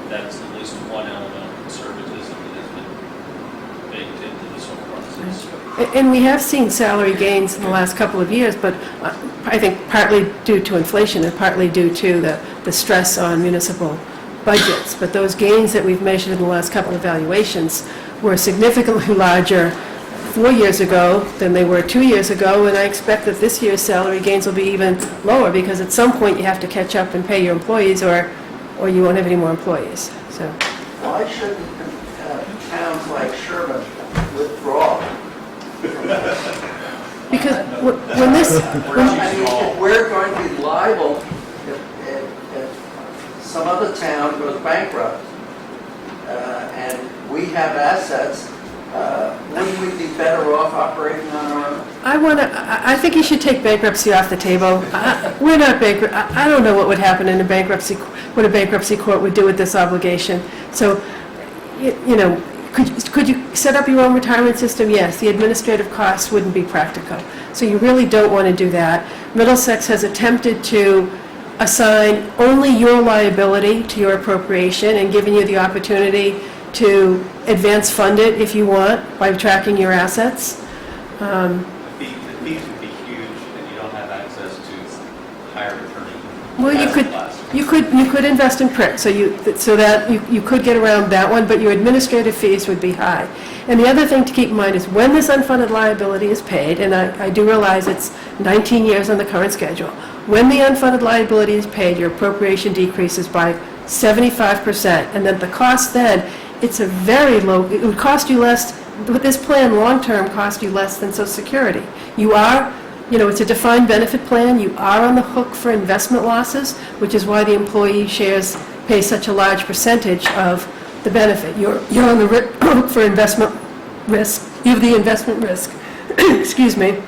that's at least one element of conservatism that has been baked into this whole process.
And we have seen salary gains in the last couple of years, but I think partly due to inflation and partly due to the stress on municipal budgets. But those gains that we've measured in the last couple of evaluations were significantly larger 4 years ago than they were 2 years ago, and I expect that this year's salary gains will be even lower, because at some point you have to catch up and pay your employees, or you won't have any more employees, so.
Why shouldn't towns like Sherborn withdraw?
Because when this,
I mean, if we're going to be liable if some other town goes bankrupt, and we have assets, wouldn't we be better off operating on our own?
I think you should take bankruptcy off the table. We're not bankrupt, I don't know what would happen in a bankruptcy, what a bankruptcy court would do with this obligation. So, you know, could you set up your own retirement system? Yes, the administrative costs wouldn't be practical. So you really don't want to do that. Middlesex has attempted to assign only your liability to your appropriation and given you the opportunity to advance fund it if you want by tracking your assets.
The fees would be huge, and you don't have access to higher returning.
Well, you could invest in print, so that you could get around that one, but your administrative fees would be high. And the other thing to keep in mind is when this unfunded liability is paid, and I do realize it's 19 years on the current schedule, when the unfunded liability is paid, your appropriation decreases by 75%, and then the cost then, it's a very low, it would cost you less, with this plan, long-term, cost you less than Social Security. You are, you know, it's a defined benefit plan, you are on the hook for investment losses, which is why the employee shares pay such a large percentage of the benefit. You're on the hook for investment risk, you have the investment risk, excuse me,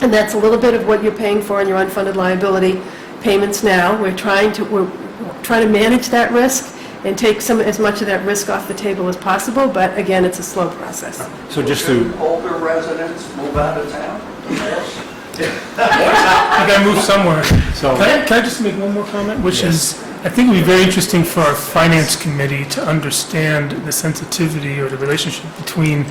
and that's a little bit of what you're paying for in your unfunded liability payments now. We're trying to manage that risk and take as much of that risk off the table as possible, but again, it's a slow process.
So just to,
Shouldn't older residents move out of town? Yes.
You gotta move somewhere.
so,
Can I just make one more comment, which is, I think it would be very interesting for our finance committee to understand the sensitivity or the relationship between,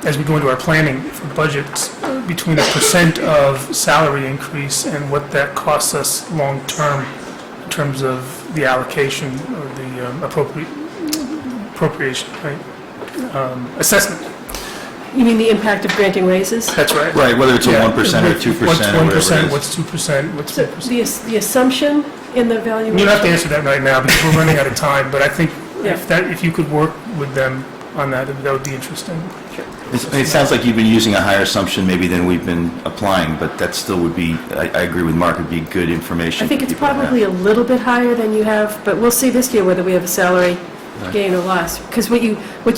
as we go into our planning for budgets, between the percent of salary increase and what that costs us long-term in terms of the allocation or the appropriation, right? Assessment.
You mean the impact of granting raises?
That's right.
Right, whether it's a
Yeah.
1% or 2%
What's
or whatever
1%,
it is.
what's 2%, what's
So
3%?
the assumption in the valuation?
You don't have to answer that right now because we're running out of time, but I think
Yeah.
if you could work with them on that, that would be interesting.
It sounds like you've been using a higher assumption maybe than we've been applying, but that still would be, I agree with Mark, it'd be good information.
I think
for
it's
people to have.
probably a little bit higher than you have, but we'll see this year whether we have a salary gain or loss. Because what you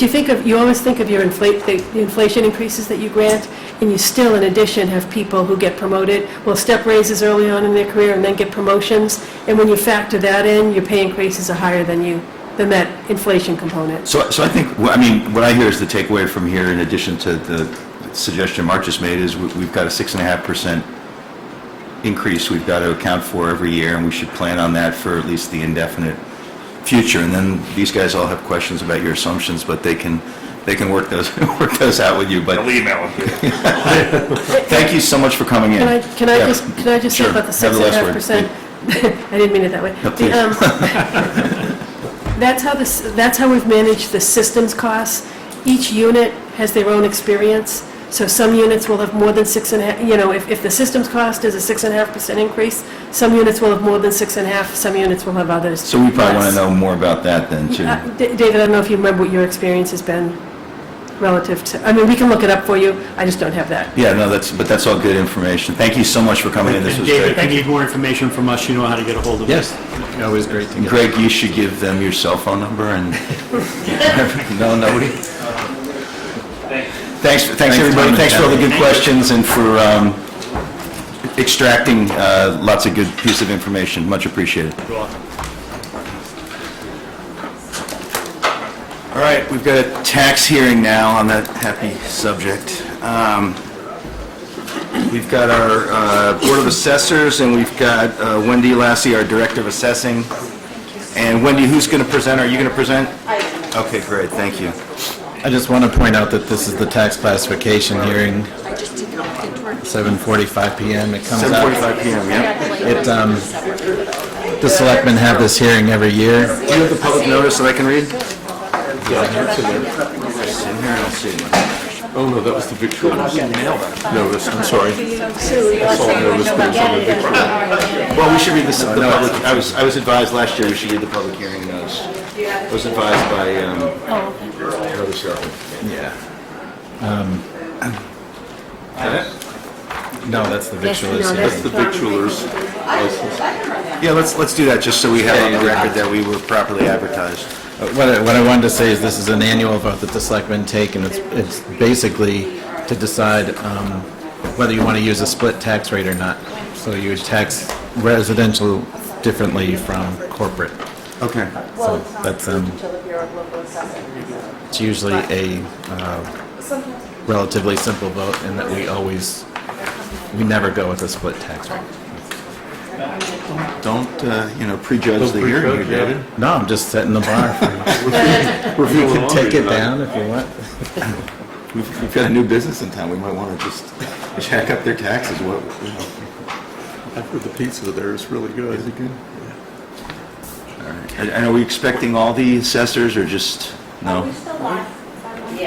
think of, you always think of your the inflation increases that you grant, and you still, in addition, have people who get promoted, will step raises early on in their career and then get promotions, and when you factor that in, your pay increases are higher than that inflation component.
So I think, I mean, what I hear is the takeaway from here, in addition to the suggestion Mark just made, is we've got a 6.5% increase we've got to account for every year, and we should plan on that for at least the indefinite future. And then these guys all have questions about your assumptions, but they can work those out with you. But
They'll email them.
thank you so much for coming in.
Can I
Yeah.
just say
Sure.
about the
Have the last word.
6.5%? I didn't mean it that way.
No, please.
That's how we've managed the systems costs. Each unit has their own experience, so some units will have more than 6.5, you know, if the systems cost is a 6.5% increase, some units will have more than 6.5, some units will have others.
So we probably want
less.
to know more about that then, too.
David, I don't know if you remember what your experience has been. relative to, I mean, we can look it up for you, I just don't have that.
Yeah, no, that's all good information. Thank you so much for coming in, this
And
was
David,
great.
if you need more information from us, you know how to get a hold of us.
Yes, always great to get.
Greg, you should give them your cell phone number and, no, nobody? Thanks, everybody, thanks for all the good questions and for extracting lots of good piece of information, much appreciated.
You're welcome.
All right, we've got a tax hearing now on that happy subject. We've got our Board of Assessors, and we've got Wendy Lassie, our Director of Assessing. And Wendy, who's going to present? Are you going to present? I am. Okay, great, thank you.
I just want to point out that this is the tax classification hearing, 7:45 PM. It comes out.
7:45 PM, yeah.
The selectmen have this hearing every year.
Do you have the public notice that I can read? Yeah, it's in there. It's in here, I don't see it.
Oh, no, that was the victual notice, I'm sorry. I saw a notice, but it's on the victual.
Well, we should read this, the public, I was advised last year we should read the public hearing notice. I was advised by, another selectman.
Yeah. No, that's the victualist.
That's the victualer's license.
Yeah, let's do that, just so we have on the record that we were properly advertised.
What I wanted to say is this is an annual vote that the selectmen take, and it's basically to decide whether you want to use a split tax rate or not. So you would tax residential differently from corporate.
Okay.
So that's, it's usually a relatively simple vote in that we never go with a split tax rate.
Don't, prejudge the hearing here, David.
No, I'm just setting the bar for you. You can take it down if you want.
We've got a new business in town, we might want to just jack up their taxes,
I've heard the pizza there is really good. Is it good?
All right. And are we expecting all the assessors, or just, no?
Are we still live?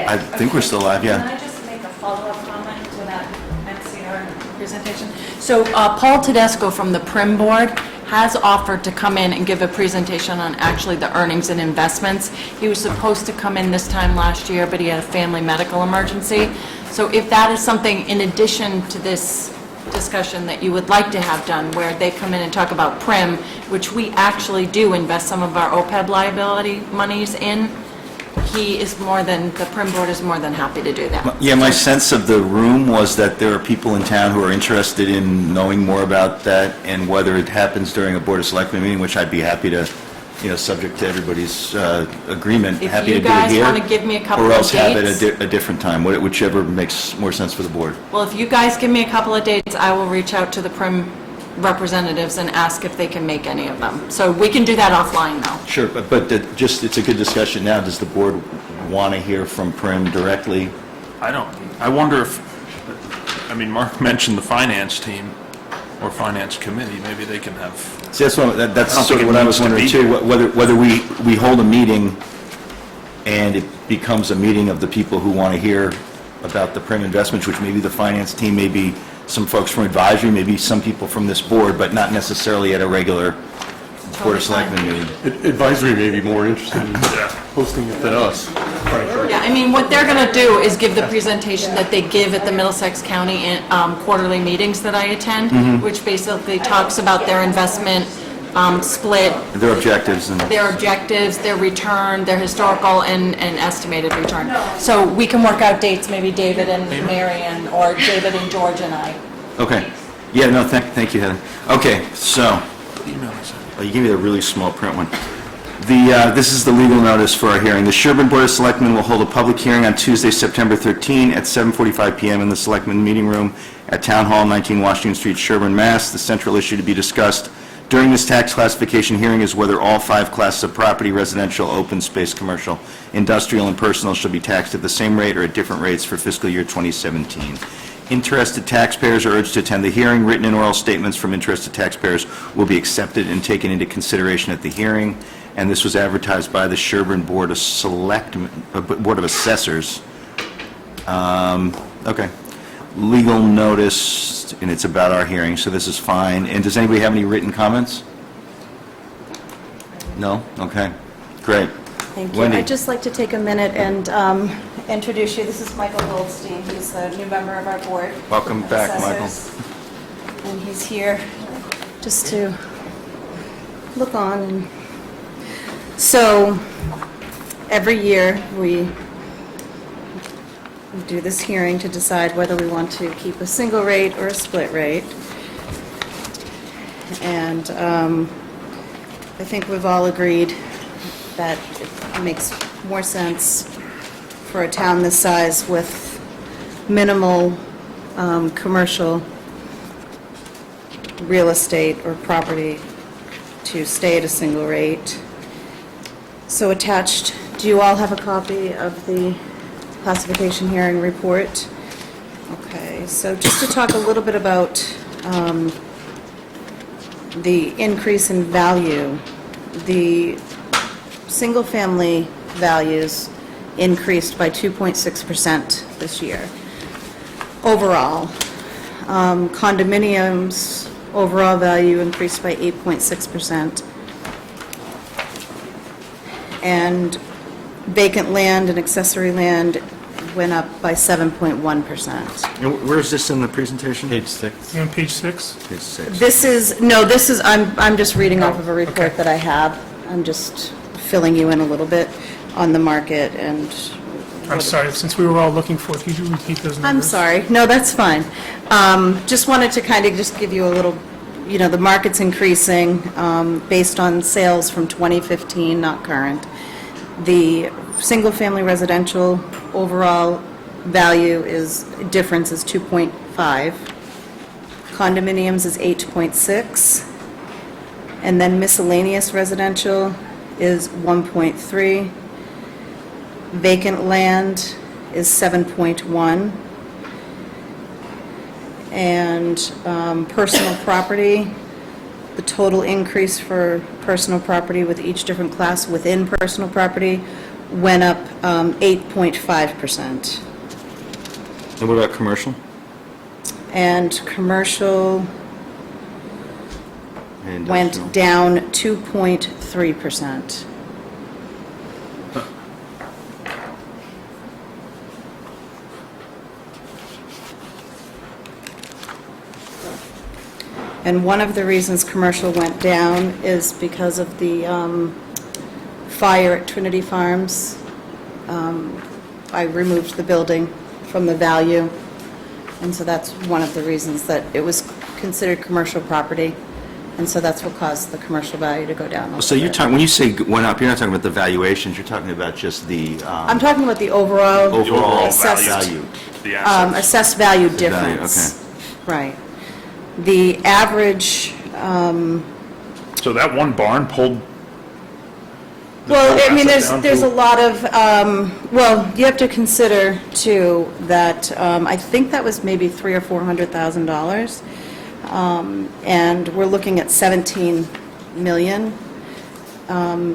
I think we're still live,
Can
yeah.
I just make a follow-up comment to that NCR presentation? So Paul Tedesco from the Prim Board has offered to come in and give a presentation on actually the earnings and investments. He was supposed to come in this time last year, but he had a family medical emergency. So if that is something in addition to this discussion that you would like to have done, where they come in and talk about Prim, which we actually do invest some of our OPEB liability monies in, the Prim Board is more than happy to do that.
Yeah, my sense of the room was that there are people in town who are interested in knowing more about that, and whether it happens during a Board of Selectmen meeting, which I'd be happy to, subject to everybody's agreement,
If
happy to
you
do it here.
guys want to give me a couple
Or
of
else have it
dates,
a different time, whichever makes more sense for the board.
well, if you guys give me a couple of dates, I will reach out to the Prim representatives and ask if they can make any of them. So we can do that offline, though.
Sure, but it's a good discussion now. Does the board want to hear from Prim directly?
I wonder if, Mark mentioned the finance team or finance committee, maybe they can have,
See, that's
I don't
sort
think
of
it
what I
needs
was
to
wondering
be
too,
here.
whether we hold a meeting and it becomes a meeting of the people who want to hear about the Prim investments, which maybe the finance team, maybe some folks from advisory, maybe some people from this board, but not necessarily at a regular Board of Selectmen meeting.
Advisory may be more interested in hosting it than us, frankly.
Yeah, what they're going to do is give the presentation that they give at the Middlesex County quarterly meetings that I attend, which basically talks about their investment split,
Their objectives and...
their return, their historical and estimated return. So we can work out dates, maybe David and Marion, or David and George and I.
Okay. Yeah, no, thank you, Heather. Okay, so... Oh, you gave me a really small print one. This is the legal notice for our hearing. The Sherborn Board of Selectmen will hold a public hearing on Tuesday, September 13 at 7:45 PM in the Selectmen Meeting Room at Town Hall, 19 Washington Street, Sherborn, Mass. The central issue to be discussed during this tax classification hearing is whether all 5 classes of property, residential, open space, commercial, industrial, and personal, shall be taxed at the same rate or at different rates for fiscal year 2017. Interested taxpayers are urged to attend the hearing. Written and oral statements from interested taxpayers will be accepted and taken into consideration at the hearing. And this was advertised by the Sherborn Board of Board of Assessors. Okay. Legal notice, and it's about our hearing, so this is fine. And does anybody have any written comments? No? Okay. Great.
Thank you.
Wendy.
I'd just like to take a minute and introduce you. This is Michael Goldstein. He's a new member of our board.
Welcome
of
back, Michael.
assessors. And he's here just to look on. And so, every year, we do this hearing to decide whether we want to keep a single rate or a split rate. And I think we've all agreed that it makes more sense for a town this size with minimal commercial real estate or property to stay at a single rate. So attached, do you all have a copy of the classification hearing report? Okay, so just to talk a little bit about the increase in value, the single-family values increased by 2.6% this year. Overall, condominiums overall value increased by 8.6%, and vacant land and accessory land went up by 7.1%.
And where is this in the presentation?
Page 6.
You on page 6?
Page 6.
This is, I'm just reading off of a report that I have. I'm just filling you in a little bit on the market and...
I'm sorry, since we were all looking for it, could you repeat those numbers?
I'm sorry. No, that's fine. Just wanted to kind of just give you a little, the market's increasing based on sales from 2015, not current. The single-family residential overall value difference is 2.5. Condominiums is 8.6. And then miscellaneous residential is 1.3. Vacant land is 7.1. And personal property, the total increase for personal property with each different class within personal property went up 8.5%.
And what about commercial?
And commercial
And
went
industrial?
down 2.3%. And one of the reasons commercial went down is because of the fire at Trinity Farms. I removed the building from the value, and so that's one of the reasons that it was considered commercial property, and so that's what caused the commercial value to go down a little
So you're
bit.
talking, when you say went up, you're not talking about the valuations, you're talking about just the
I'm talking about the overall
overall
assessed
value.
The assets.
assessed value
Value,
difference. Right. The average,
So that one barn pulled the
well,
whole
I mean,
asset down
there's
to-
a lot of, well, you have to consider, too, that I think that was maybe $300,000 or $400,000, and we're looking at 17 million.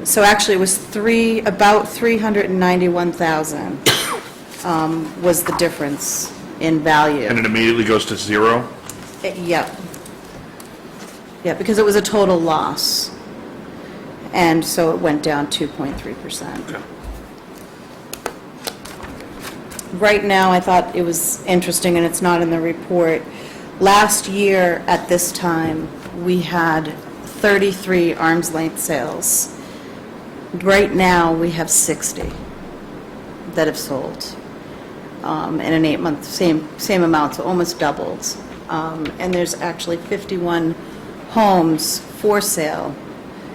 So actually, it was about 391,000 was the difference in value.
And it immediately goes to zero?
Yep. Yeah, because it was a total loss. And so it went down 2.3%.
Okay.
Right now, I thought it was interesting, and it's not in the report. Last year, at this time, we had 33 arm's length sales. Right now, we have 60 that have sold in an 8-month, same amount, so almost doubled. And there's actually 51 homes for sale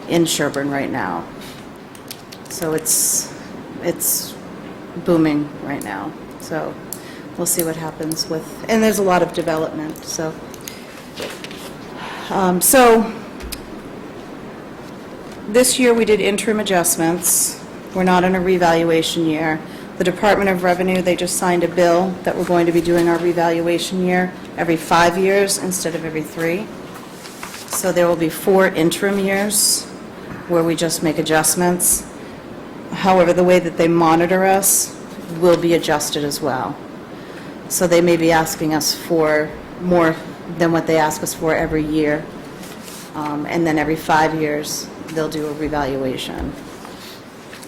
in Sherborn right now. So it's booming right now. So we'll see what happens with, and there's a lot of development, so. So this year we did interim adjustments. We're not in a revaluation year. The Department of Revenue, they just signed a bill that we're going to be doing our revaluation year every 5 years instead of every 3. So there will be 4 interim years where we just make adjustments. However, the way that they monitor us will be adjusted as well. So they may be asking us for more than what they ask us for every year. And then every 5 years, they'll do a revaluation.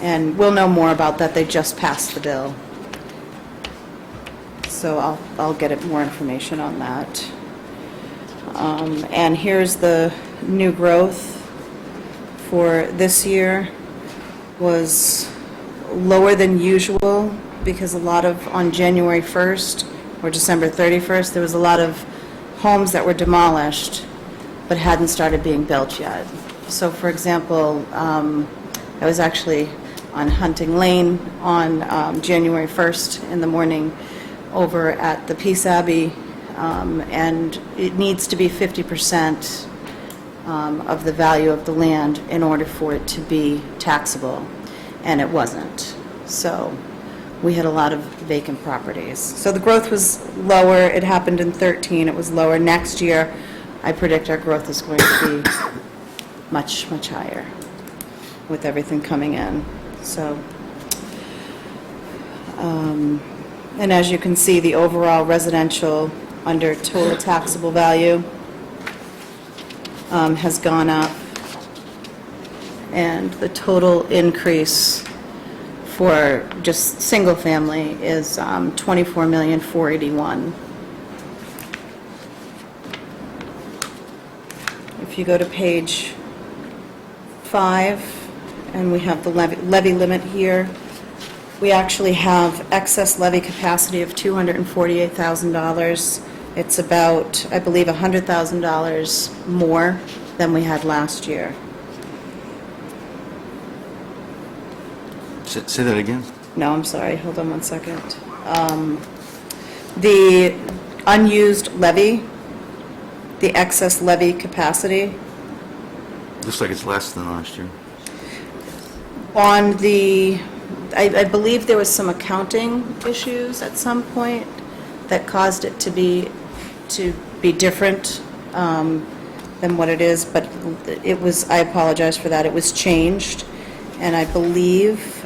And we'll know more about that. They just passed the bill. So I'll get more information on that. And here's the new growth for this year. Was lower than usual because a lot of, on January 1st or December 31st, there was a lot of homes that were demolished but hadn't started being built yet. So for example, I was actually on Hunting Lane on January 1st in the morning over at the Peace Abbey, and it needs to be 50% of the value of the land in order for it to be taxable, and it wasn't. So we had a lot of vacant properties. So the growth was lower. It happened in 13. It was lower. Next year, I predict our growth is going to be much, much higher with everything coming in. So, and as you can see, the overall residential under total taxable value has gone up, and the total increase for just single family is $24,481,000. If you go to page 5, and we have the levy limit here, we actually have excess levy capacity of $248,000. It's about, I believe, $100,000 more than we had last year.
Say that again?
No, I'm sorry, hold on one second. The unused levy, the excess levy capacity,
Looks like it's less than last year.
on the, I believe there was some accounting issues at some point that caused it to be different than what it is, but it was, I apologize for that, it was changed, and I believe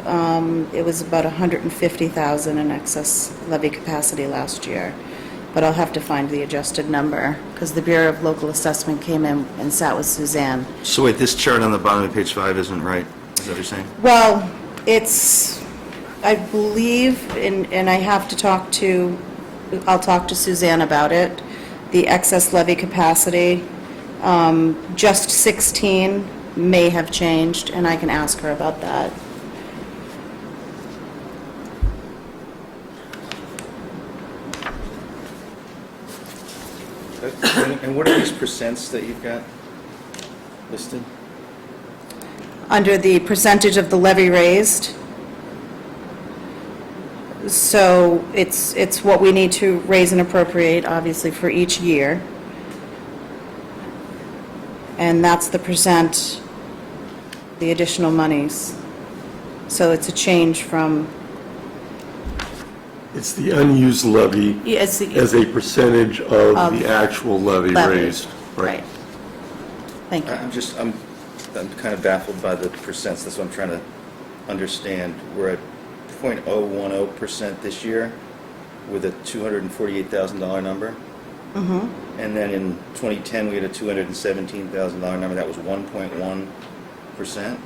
it was about $150,000 in excess levy capacity last year. But I'll have to find the adjusted number, because the Bureau of Local Assessment came in and sat with Suzanne.
So wait, this chart on the bottom of page 5 isn't right? Is that what you're saying?
Well, it's, I believe, and I have to talk to, I'll talk to Suzanne about it, the excess levy capacity, just 16 may have changed, and I can ask her about that.
And what are these percents that you've got listed?
Under the percentage of the levy raised. So it's what we need to raise and appropriate, obviously, for each year. And that's the percent, the additional monies. So it's a change from,
It's the unused levy
yeah, it's the-
as a percentage of the actual levy
levy.
raised.
Right. Thank you.
I'm kind of baffled by the percents. That's what I'm trying to understand. We're at 0.010% this year with a $248,000 number.
Mm-hmm.
And then in 2010, we had a $217,000 number. That was 1.1%.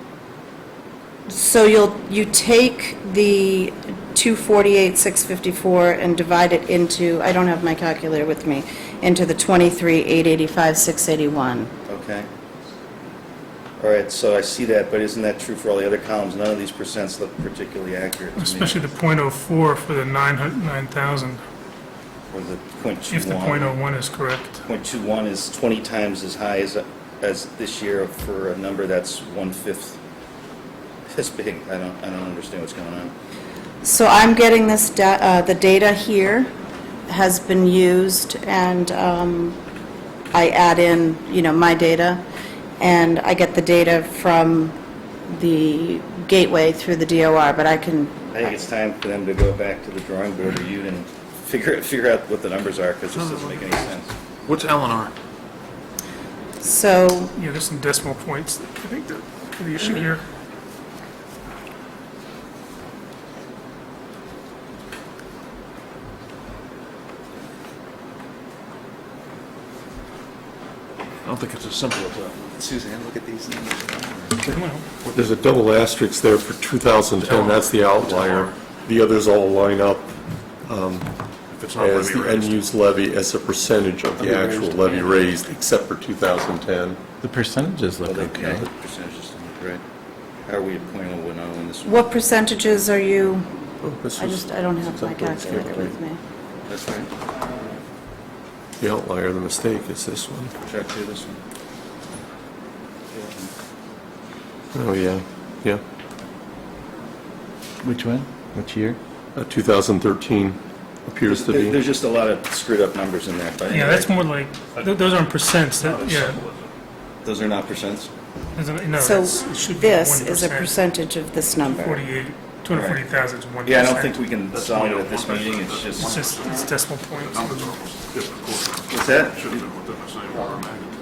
So you take the 248,654 and divide it into, I don't have my calculator with me, into the 23,885,681.
Okay. All right, so I see that, but isn't that true for all the other columns? None of these percents look particularly accurate to me.
Especially the .04 for the 9,000,
Or the .21.
if the .01 is correct.
.21 is 20 times as high as this year for a number that's 1/5 this big. I don't understand what's going on.
So I'm getting this, the data here has been used, and I add in, my data, and I get the data from the gateway through the DOR, but I can...
I think it's time for them to go back to the drawing board or you and figure out what the numbers are, because this doesn't make any sense.
What's Eleanor?
So,
Yeah, there's some decimal points, I think, for the issue here.
don't think it's as simple as that.
Suzanne, look at these numbers.
There's a double asterisk there for 2010, that's the outlier. The others all line up
If it's not
as
levy
the
raised.
unused levy as a percentage of the actual levy raised, except for 2010.
The percentages look okay.
The percentages don't look right. How are we at .010 in this one?
What percentages are you,
Oh, this
I
is-
don't have my
Except for it's
calculator
50.
with me.
That's right.
The outlier, the mistake is this one.
Check through this one.
Oh, yeah, yeah.
Which one? Which year?
2013 appears to be.
There's just a lot of screwed up numbers in there. But
Yeah, that's more like, those aren't percents, yeah.
Those are not percents?
No,
So
that's, it should be
this is a
1%.
percentage of this number.
240,000 is 1%.
Yeah, I don't think we can solve it at this meeting, it's
It's
just...
just, it's decimal points.
What's that?
Should have been within the same order of magnitude.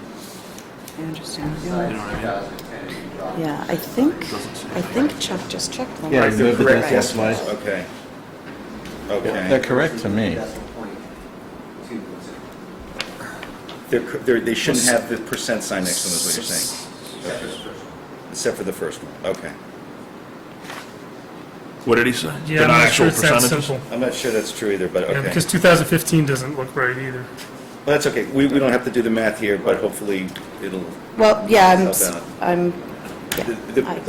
I understand.
You know what I mean?
Yeah, I think Chuck just checked them.
Yeah,
Right, they're
move the
correct
decimal
decimals, okay.
They're
Okay.
correct to me.
They shouldn't have the percent sign next to them, is what you're saying? Okay. Except for the first one, okay.
What did he say?
Yeah,
The
I'm not
actual
sure it's that
percentages?
simple.
I'm not sure that's true either, but
Yeah,
okay.
because 2015 doesn't look right either.
Well, that's okay, we don't have to do the math here, but hopefully it'll
Well, yeah,
help out.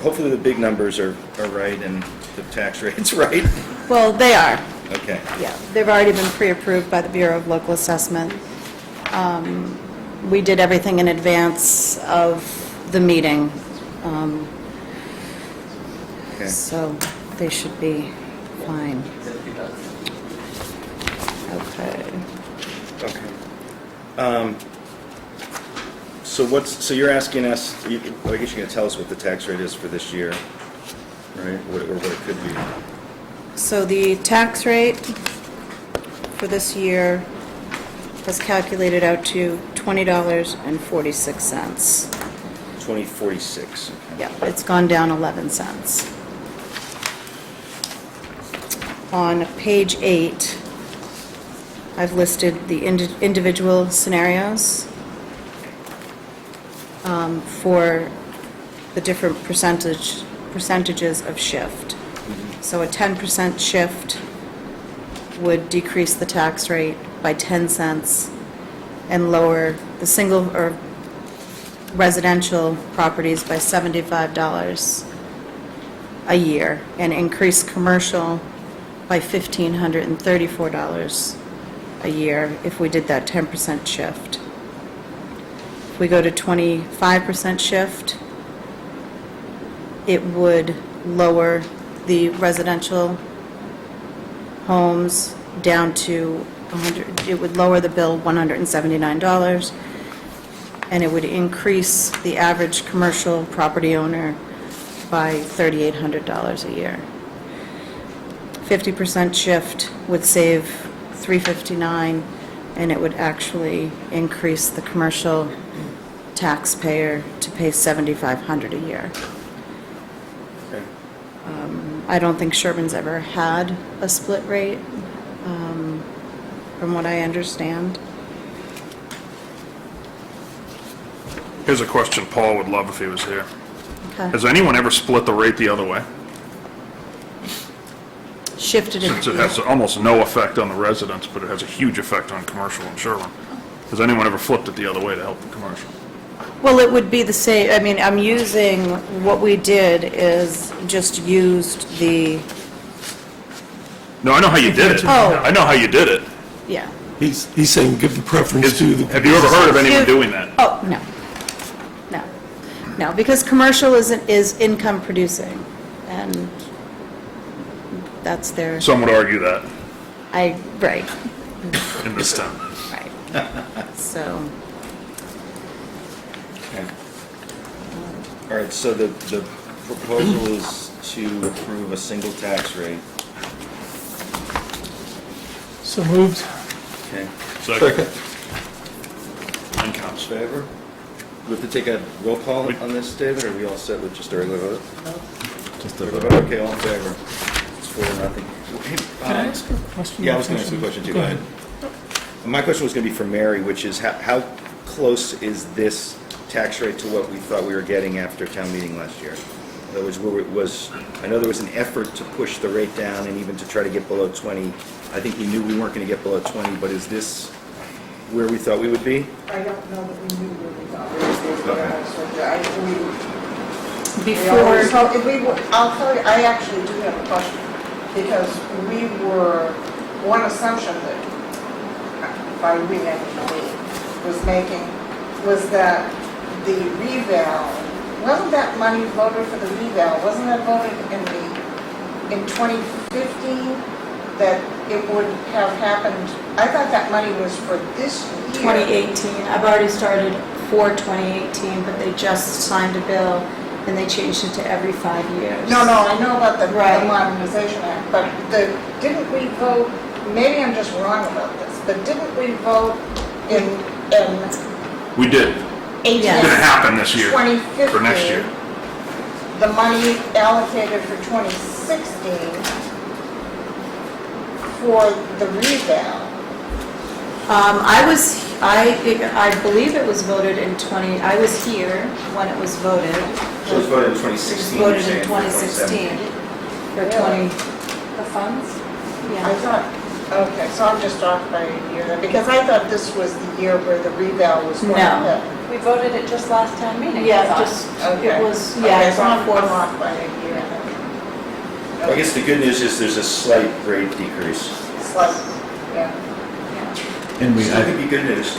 Hopefully the big numbers are right and the tax rate's right.
Well, they are.
Okay.
Yeah, they've already been pre-approved by the Bureau of Local Assessment. We did everything in advance of the meeting,
Okay.
so they should be fine. Okay.
Okay. So you're asking us, I guess you're going to tell us what the tax rate is for this year, right? Or what it could be.
So the tax rate for this year was calculated out to $20.46.
2046. Okay.
Yeah, it's gone down 11 cents. On page 8, I've listed the individual scenarios for the different percentages of shift. So a 10% shift would decrease the tax rate by 10 cents and lower the single or residential properties by $75 a year and increase commercial by $1,534 a year if we did that 10% shift. If we go to 25% shift, it would lower the residential homes down to 100, it would lower the bill $179, and it would increase the average commercial property owner by $3,800 a year. 50% shift would save $359, and it would actually increase the commercial taxpayer to pay $7,500 a year.
Okay.
I don't think Sherborn's ever had a split rate, from what I understand.
Here's a question Paul would love if he was here.
Okay.
Has anyone ever split the rate the other way?
Shifted it.
Since it has almost no effect on the residents, but it has a huge effect on commercial in Sherborn. Has anyone ever flipped it the other way to help the commercial?
Well, it would be the same, I mean, I'm using, what we did is just used the,
No, I know how you did it.
Oh.
I know how you did it.
yeah.
He's saying give the preference to the...
Have you ever heard of anyone doing that?
Oh, no. No. No, because commercial is income producing, and that's their,
Some would argue that
right,
in this town.
right. So,
Okay. All right, so the proposal is to approve a single tax rate.
So moved.
Okay.
Second. And counts.
Favor? We have to take a roll call on this, David, or are we all set with just a regular vote?
Just a
Regular
vote.
vote, okay, all in favor? It's 4-0. Hey,
Can I ask a question?
Yeah, I was going to ask a question too, go ahead. My question was going to be for Mary, which is how close is this tax rate to what we thought we were getting after town meeting last year? In other words, where it was, I know there was an effort to push the rate down and even to try to get below 20. I think we knew we weren't going to get below 20, but is this where we thought we would be?
I don't know that we knew where we thought we were going to be honest with you. I'll tell you, I actually do have a question, because we were, one assumption that, by we, I mean, was making, was that the reval, wasn't that money voted for the reval, wasn't that voted in 2015, that it would have happened, I thought that money was for this year.
2018, I've already started for 2018, but they just signed a bill and they changed it to every 5 years.
No, I know about the
Right.
Modernization Act, but didn't we vote, maybe I'm just wrong about this, but didn't we vote in
We did.
18?
It's gonna happen this year,
2015,
for next year.
the money allocated for 2016 for the reval.
I believe it was voted in I was here when it was voted.
So it was voted in
It was
2016.
voted
you're
in
saying, for
2016 for
Really?
the funds?
I
Yeah.
thought, okay, so I'm just off by a year then, because I thought this was the year where the reval was going to
No.
hit.
We voted it just last town meeting.
Yeah, just,
Okay.
it was,
Okay,
yeah, it's
so
on
I'm
fourth.
off by a year then.
I guess the good news is there's a slight rate decrease.
Slight, yeah.
And
Still could be good news.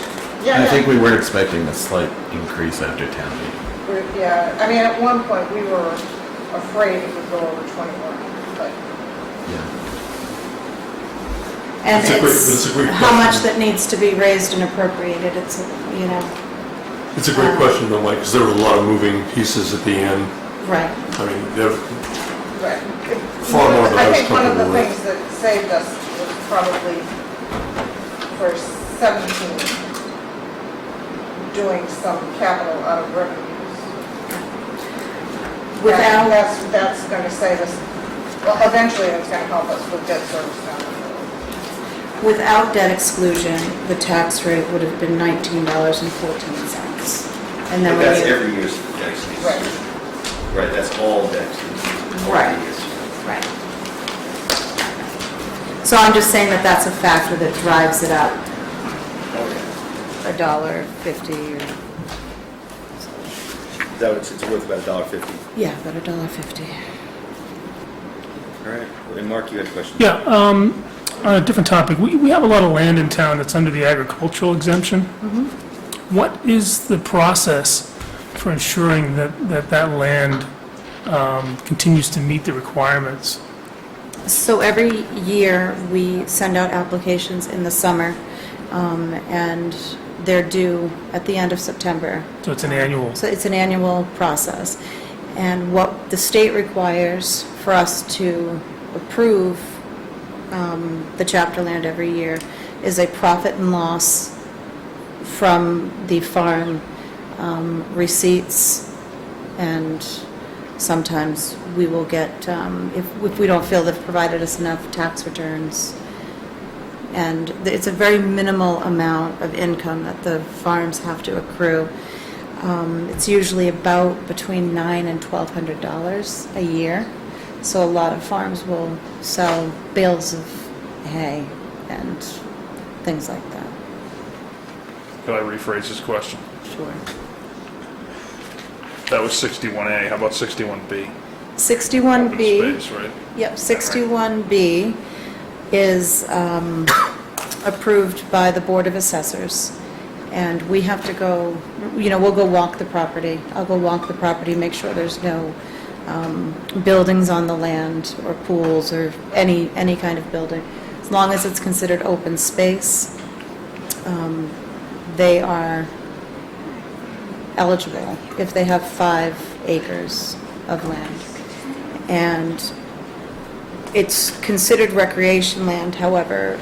Yeah,
I think we were expecting a slight increase after town meeting.
Yeah, I mean, at one point, we were afraid it would go over 21, but
Yeah.
And
It's a great
how much
question.
that needs to be raised and appropriated, it's, you know,
It's a great question though, Mike, because there were a lot of moving pieces at the end.
right.
I mean,
right.
Far more than I
I
was
think one of the
comfortable with.
things that saved us was probably for 17, doing some capital out of revenues.
Without,
That's going to save us, well, eventually it's going to help us with debt service down the road.
without debt exclusion, the tax rate would have been $19.14. And then
But
when
that's
you,
every year's tax fees.
Right.
Right, that's all tax fees. all
Right.
years.
right. So I'm just saying that that's a factor that drives it up $1.50 or,
That would, it's worth about $1.50.
yeah, about $1.50.
All right, and Mark, you had a question?
Yeah, on a different topic, we have a lot of land in town that's under the agricultural exemption. What is the process for ensuring that land continues to meet the requirements?
So every year, we send out applications in the summer, and they're due at the end of September.
So it's an annual,
So it's an annual process. And what the state requires for us to approve the chapter land every year is a profit and loss from the farm receipts, and sometimes we will get, if we don't feel they've provided us enough tax returns. And it's a very minimal amount of income that the farms have to accrue. It's usually about between $900 and $1,200 a year. So a lot of farms will sell bales of hay and things like that.
Could I rephrase this question?
Sure.
That was 61A, how about 61B?
61B.
Open space, right?
Yep, 61B is approved by the Board of Assessors. And we have to go, we'll go walk the property. I'll go walk the property, make sure there's no buildings on the land or pools or any kind of building. As long as it's considered open space, they are eligible if they have 5 acres of land. And it's considered recreation land, however,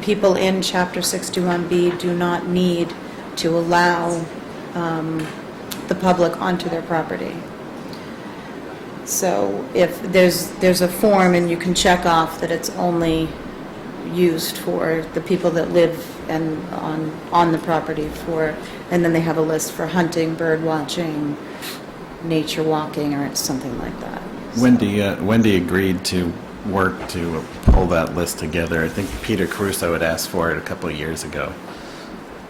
people in Chapter 61B do not need to allow the public onto their property. So if there's a form and you can check off that it's only used for the people that live and on the property for, and then they have a list for hunting, bird watching, nature walking, or something like that.
Wendy agreed to work to pull that list together. I think Peter Caruso had asked for it a couple of years ago,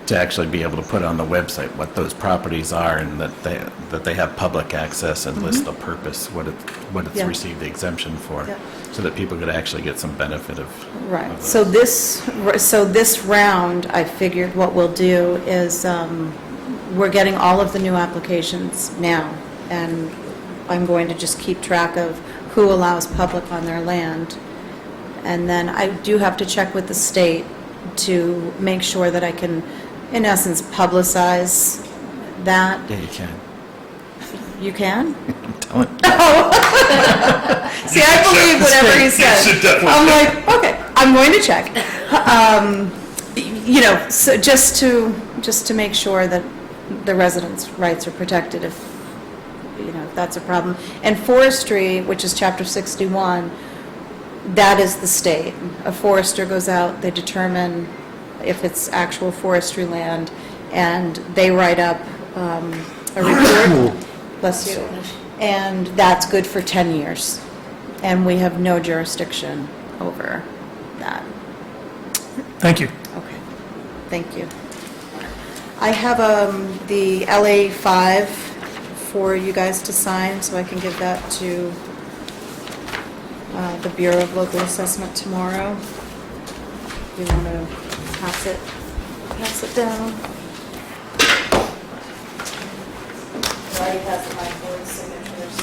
to actually be able to put on the website what those properties are and that they have public access and list the purpose, what it's
Yeah.
received the exemption for,
Yeah.
so that people could actually get some benefit of.
Right.
of
So
those.
this round, I figured what we'll do is, we're getting all of the new applications now, and I'm going to just keep track of who allows public on their land. And then I do have to check with the state to make sure that I can, in essence, publicize that.
Yeah, you can.
You can?
I'm telling you.
See, I believe whatever he says. I'm like, okay, I'm going to check. You know, so just to make sure that the residents' rights are protected if, you know, if that's a problem. And forestry, which is Chapter 61, that is the state. A forester goes out, they determine if it's actual forestry land, and they write up a report. Bless you. And that's good for 10 years. And we have no jurisdiction over that.
Thank you.
Okay, thank you. I have the LA 5 for you guys to sign, so I can give that to the Bureau of Local Assessment tomorrow. You want to pass it down? I already has my board signatures,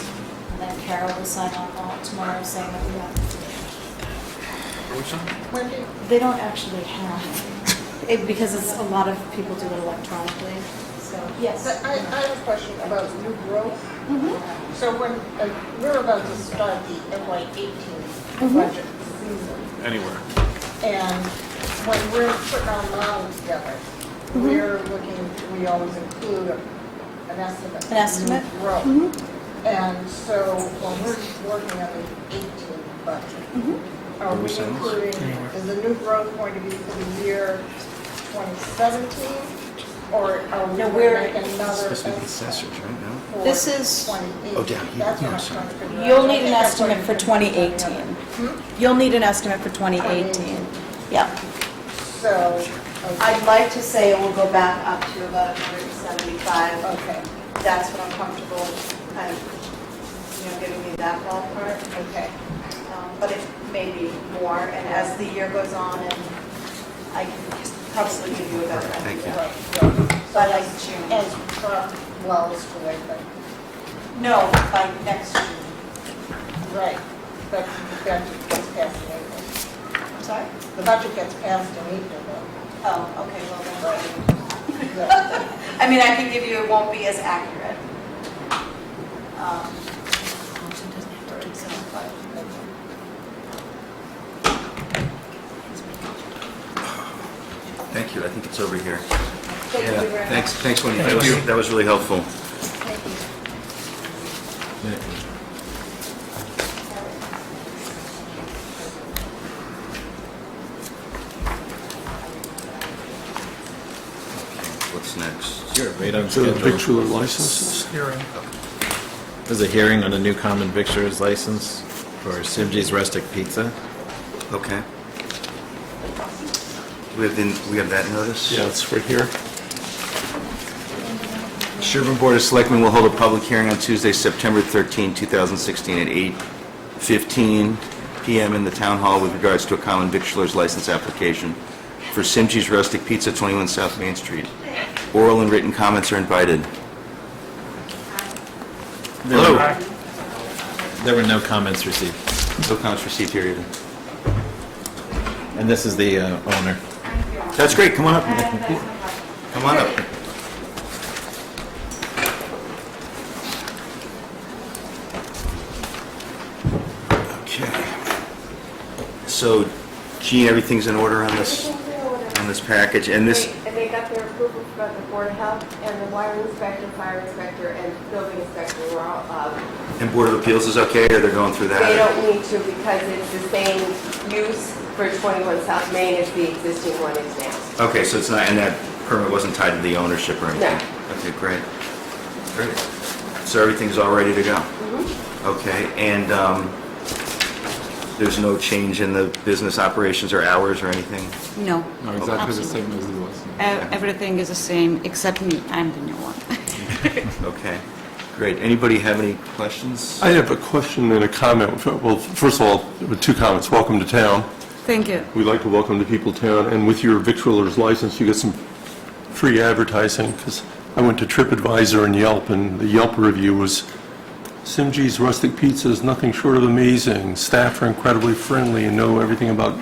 and then Carol will sign off on it tomorrow saying that we have. They don't actually have, because it's, a lot of people do it electronically, so, yes.
I have a question about new growth. So when, we're about to start the FY18 budget season,
Anywhere.
and when we're putting our model together, we're looking, we always include an estimate.
An estimate?
of new growth. And so when we're working on the 18 budget, are we including, is the new growth going to be for the year 2017? Or are we
No,
going to
we're-
make another
This is the
estimate
assessors, right now?
for
This is-
2018?
Oh, down here.
That's what
No,
I'm
sorry.
trying to figure out.
You'll need
I
an
think that's what
estimate for
you can put
2018.
together.
You'll need an estimate for 2018. Yeah.
So,
I'd like to say it will go back up to about 175.
okay,
That's what I'm comfortable kind of, you know, giving you that ballpark.
okay.
But it may be more, and as the year goes on, and I can probably give you a better
Thank you.
idea. By like June.
As, well, it's the way, but,
No, by next June.
right, but the budget gets passed in April.
I'm sorry?
The budget gets passed in April, though.
Oh, okay, well then.
Yeah.
I mean, I can give you, it won't be as accurate.
Thank you, I think it's over here.
Thank you very much.
Thanks, Wendy. That was really helpful. What's next?
You're right on
The
schedule.
victular licenses.
Hearing.
There's a hearing on a new common victualer's license for Simji's Rustic Pizza.
Okay. We have that notice?
Yeah, it's right here.
Sherborn Board of Selectmen will hold a public hearing on Tuesday, September 13, 2016, at 8:15 PM in the Town Hall with regards to a common victualer's license application for Simji's Rustic Pizza, 21 South Main Street. Oral and written comments are invited. Hello.
There were no comments received.
No comments received here either.
And this is the owner.
That's great, come on up. Come on up. Okay. So, Gene, everything's in order on this package, and this,
And they got their approval from the Board of Health, and the water inspector, fire inspector, and building inspector were all,
and Board of Appeals is okay, or they're going through that?
they don't need to because it's the same use for 21 South Main as the existing one is now.
Okay, so it's not, and that permit wasn't tied to the ownership or anything? Okay, great. Great. So everything's all ready to go? Okay, and there's no change in the business operations or hours or anything?
No.
No, exactly the same as it was.
Everything is the same, except me, I'm the new one.
Okay, great. Anybody have any questions?
I have a question and a comment. Well, first of all, with two comments. Welcome to town.
Thank you.
We'd like to welcome the people to town, and with your victualler's license, you get some free advertising, because I went to TripAdvisor and Yelp, and the Yelp review was, Simji's Rustic Pizza is nothing short of amazing. Staff are incredibly friendly and know everything about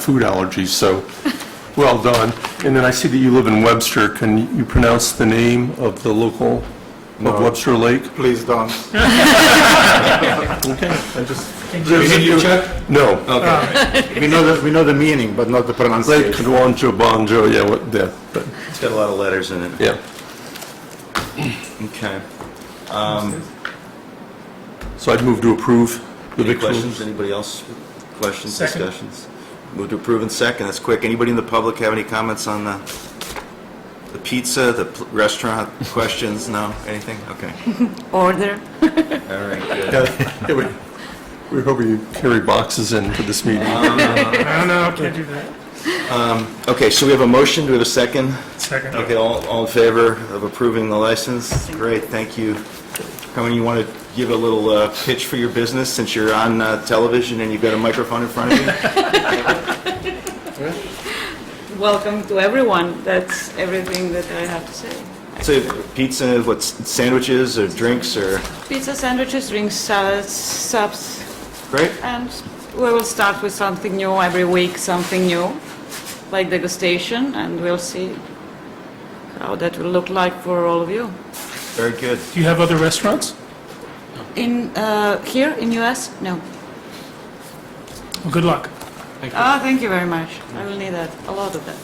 food allergies, so well done. And then I see that you live in Webster. Can you pronounce the name of the local, of Webster Lake?
Please don't.
Okay, I just...
You check?
No.
We know the meaning, but not the
Lake
pronunciation.
Kwanjo Bonjo, yeah, but
It's got a lot of letters in it.
yeah.
Okay.
So I'd move to approve the
Any
victuals.
questions? Anybody else? Questions,
Second.
discussions? Move to approve in second. That's quick. Anybody in the public have any comments on the pizza, the restaurant, questions? No? Anything? Okay.
Order.
All right, good.
Yeah, we're hoping you carry boxes in for this meeting.
I don't know, can't do that.
Okay, so we have a motion. Do we have a second?
Second.
Okay, all in favor of approving the license? Great, thank you. How many you want to give a little pitch for your business since you're on television and you've got a microphone in front of you?
Welcome to everyone. That's everything that I have to say.
So pizza, what, sandwiches or drinks or?
Pizza, sandwiches, drinks, salads, subs,
Great.
and we will start with something new every week, something new, like degustation, and we'll see how that will look like for all of you.
Very good.
Do you have other restaurants?
In here in US? No.
Well, good luck.
Thank you very much. I will need that, a lot of that.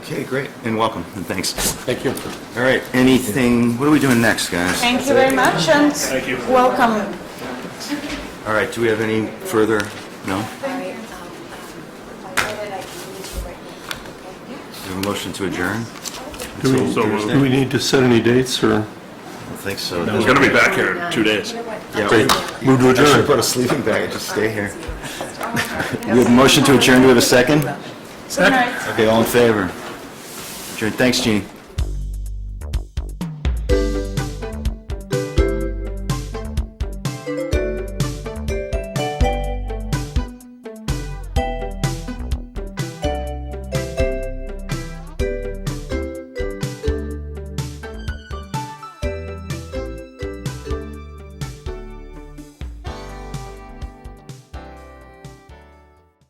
Okay, great, and welcome, and thanks.
Thank you.
All right, anything, what are we doing next, guys?
Thank you very much, and welcome.
All right, do we have any further? No? We have a motion to adjourn?
Do we need to set any dates, or?
I don't think so.
We're going to be back here in 2 days.
Yeah,
Great. Move to
I should
adjourn.
put a sleeping bag and just stay here. We have a motion to adjourn, do we have a second?
Second.
Okay, all in favor? Adjourn, thanks, Jeannie.